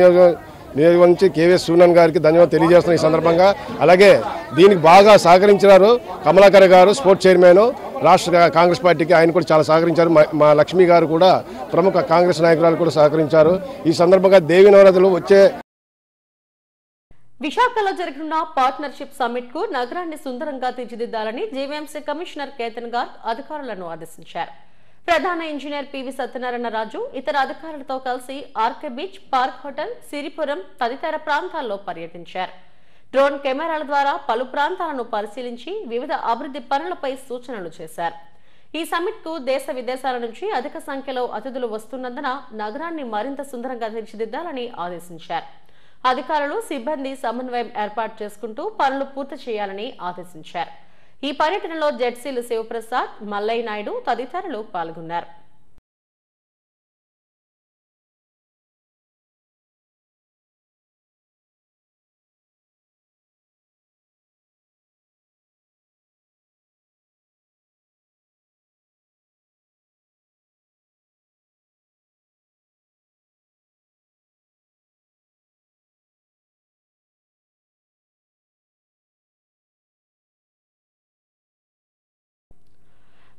నియోజకవర్గం నుంచి కేవీఎస్ సూర్యనారాయణ గారికి ధన్యవాదాలు తెలియజేస్తున్నాం ఈ సందర్భంగా. అలాగే దీనికి బాగా సహకరించినారు కమలాకర్ గారు, స్పోర్ట్స్ చైర్మన్ రాష్ట్ర కాంగ్రెస్ పార్టీకి, ఆయన కూడా చాలా సహకరించారు. మా లక్ష్మి గారు కూడా ప్రముఖ కాంగ్రెస్ నాయకురాలు కూడా సహకరించారు. ఈ సందర్భంగా దేవి నవరాత్రులు వచ్చే విశాఖలో జరగనున్న పార్ట్నర్షిప్ సమ్మిట్ కు నగరాన్ని సుందరంగా తీర్చిదిద్దాలని జీవీఎంసీ కమిషనర్ కేతన్ గార్గ్ అధికారులను ఆదేశించారు. ప్రధాన ఇంజనీర్ పివి సత్యనారాయణ రాజు ఇతర అధికారులతో కలిసి RK beach, park hotel, Siripuram తదితర ప్రాంతాల్లో పర్యటించారు. డ్రోన్ కెమెరాల ద్వారా పలు ప్రాంతాలను పరిశీలించి వివిధ అభివృద్ధి పనులపై సూచనలు చేశారు. ఈ సమ్మిట్ కు దేశ విదేశాల నుంచి అధిక సంఖ్యలో అతిథులు వస్తున్నందున నగరాన్ని మరింత సుందరంగా తీర్చిదిద్దాలని ఆదేశించారు. అధికారులు, సిబ్బంది సమన్వయం ఏర్పాటు చేసుకుంటూ పనులు పూర్తి చేయాలని ఆదేశించారు. ఈ పర్యటనలో జెడ్సీలు శివప్రసాద్, మల్లయ్య నాయుడు తదితరులు పాల్గొన్నారు.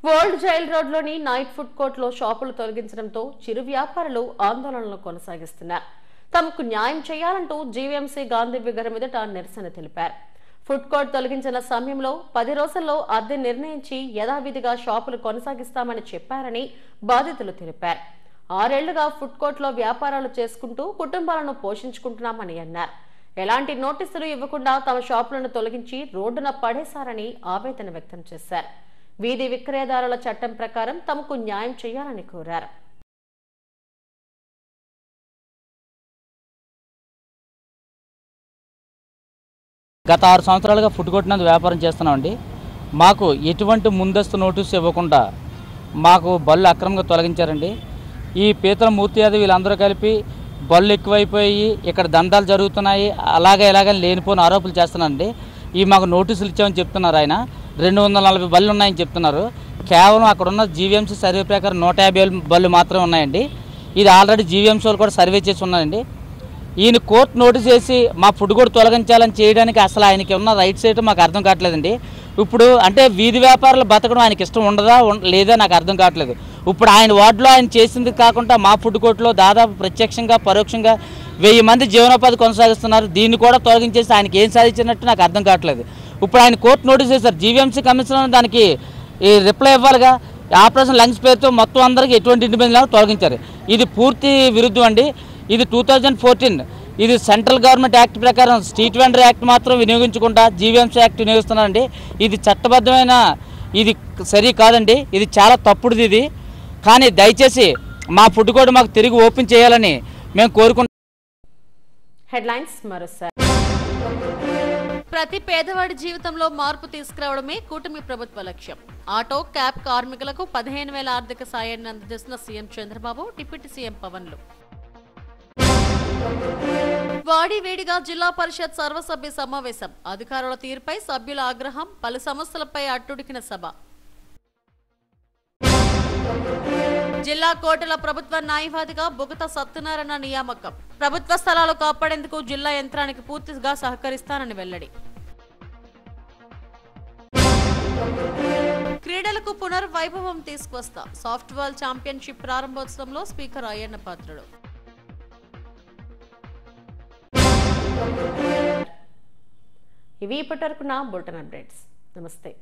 వరల్డ్ జైల్ రోడ్లోని నైట్ ఫుడ్ కోర్టులో షాపులు తొలగించడంతో చిరు వ్యాపారులు ఆందోళనలు కొనసాగిస్తున్నారు. తమకు న్యాయం చేయాలంటూ జీవీఎంసీ గాంధీ విగ్రహం ఎదుట నిరసన తెలిపారు. ఫుడ్ కోర్ట్ తొలగించిన సమయంలో 10 రోజుల్లో అద్దె నిర్ణయించి యథావిధిగా షాపులు కొనసాగిస్తామని చెప్పారని బాధితులు తెలిపారు. 6 ఏళ్లుగా ఫుడ్ కోర్టులో వ్యాపారాలు చేసుకుంటూ కుటుంబాలను పోషించుకుంటున్నామని అన్నారు. ఎలాంటి నోటీసులు ఇవ్వకుండా తమ షాపులను తొలగించి రోడ్డున పడేశారని ఆవేదన వ్యక్తం చేశారు. వీధి విక్రయదారుల చట్టం ప్రకారం తమకు న్యాయం చేయాలని కోరారు. గత 6 సంవత్సరాలుగా ఫుడ్ కోర్ట్ నందు వ్యాపారం చేస్తున్నామండి. మాకు ఎటువంటి ముందస్తు నోటీసు ఇవ్వకుండా మాకు బళ్ళు అక్రమంగా తొలగించారండి. ఈ పీతల మూర్తి యాదవ్ వీళ్ళందరూ కలిపి బళ్ళు ఎక్కువైపోయి ఇక్కడ దందాలు జరుగుతున్నాయి, ఇలాగని లేనిపోయిన ఆరోపణలు చేస్తున్నారండి. ఈ మాకు నోటీసులు ఇచ్చామని చెప్తున్నారు. ఆయన 240 బళ్ళు ఉన్నాయని చెప్తున్నారు. కేవలం అక్కడ ఉన్న జీవీఎంసీ సర్వే ప్రకారం 150 బళ్ళు మాత్రమే ఉన్నాయండి. ఇది ఆల్రెడీ జీవీఎంసీ వాళ్ళు కూడా సర్వే చేసి ఉన్నాయండి. ఈయన కోర్టు నోటీస్ చేసి మా ఫుడ్ కూడా తొలగించాలని చేయడానికి అసలు ఆయనకి ఉన్న రైట్స్ ఏంటో మాకు అర్థం కావట్లేదండి. ఇప్పుడు అంటే వీధి వ్యాపారులు బతకడం ఆయనకి ఇష్టం ఉండదా లేదా నాకు అర్థం కావట్లేదు. ఇప్పుడు ఆయన వార్డులో ఆయన చేసింది కాకుండా మా ఫుడ్ కోర్టులో దాదాపు ప్రత్యక్షంగా పరోక్షంగా 1000 మంది జీవనోపాధి కొనసాగిస్తున్నారు. దీన్ని కూడా తొలగించేసి ఆయనకి ఏం సాధించినట్టు నాకు అర్థం కావట్లేదు. ఇప్పుడు ఆయన కోర్టు నోటీస్ చేశారు. జీవీఎంసీ కమిషనర్ దానికి ఈ రిప్లై ఇవ్వాలిగా. ఆపరేషన్ లంగ్స్ పేరుతో మొత్తం అందరికీ ఎటువంటి ఇండిపెండెంట్ తొలగించారు. ఇది పూర్తి విరుద్ధం అండి. ఇది 2014 ఇది సెంట్రల్ గవర్నమెంట్ యాక్ట్ ప్రకారం స్ట్రీట్ వెండర్ యాక్ట్ మాత్రం వినియోగించకుండా జీవీఎంసీ యాక్ట్ వినియోగిస్తున్నారండి. ఇది చట్టబద్ధమైన ఇది సరి కాదండి. ఇది చాలా తప్పుడుది ఇది. కానీ దయచేసి మా ఫుడ్ కోర్ట్ మాకు తిరిగి ఓపెన్ చేయాలని మేము కోరుకుంటున్నాం. హెడ్లైన్స్ మరోసారి. ప్రతి పేదవాడి జీవితంలో మార్పు తీసుకురావడమే కూటమి ప్రభుత్వ లక్ష్యం. ఆటో క్యాబ్ కార్మికులకు 15,000 ఆర్థిక సాయాన్ని అందజేసిన సీఎం చంద్రబాబు, డిప్యూటీ సీఎం పవన్లు. వాడివేడిగా జిల్లా పరిషత్ సర్వసభ్య సమావేశం. అధికారుల తీరుపై సభ్యుల ఆగ్రహం, పలు సమస్యలపై అట్టుడికిన సభ. జిల్లా కోర్టుల ప్రభుత్వ న్యాయవాదిగా బొగత సత్యనారాయణ నియామకం. ప్రభుత్వ స్థలాలు కాపాడేందుకు జిల్లా యంత్రానికి పూర్తిగా సహకరిస్తానని వెల్లడి. క్రీడలకు పునర్వైభవం తీసుకొస్తా. Softball championship ప్రారంభోత్సవంలో speaker Ayyanna Patrudu. ఇవి ఇప్పటివరకు నా బులెటిన్ అప్డేట్స్. నమస్తే.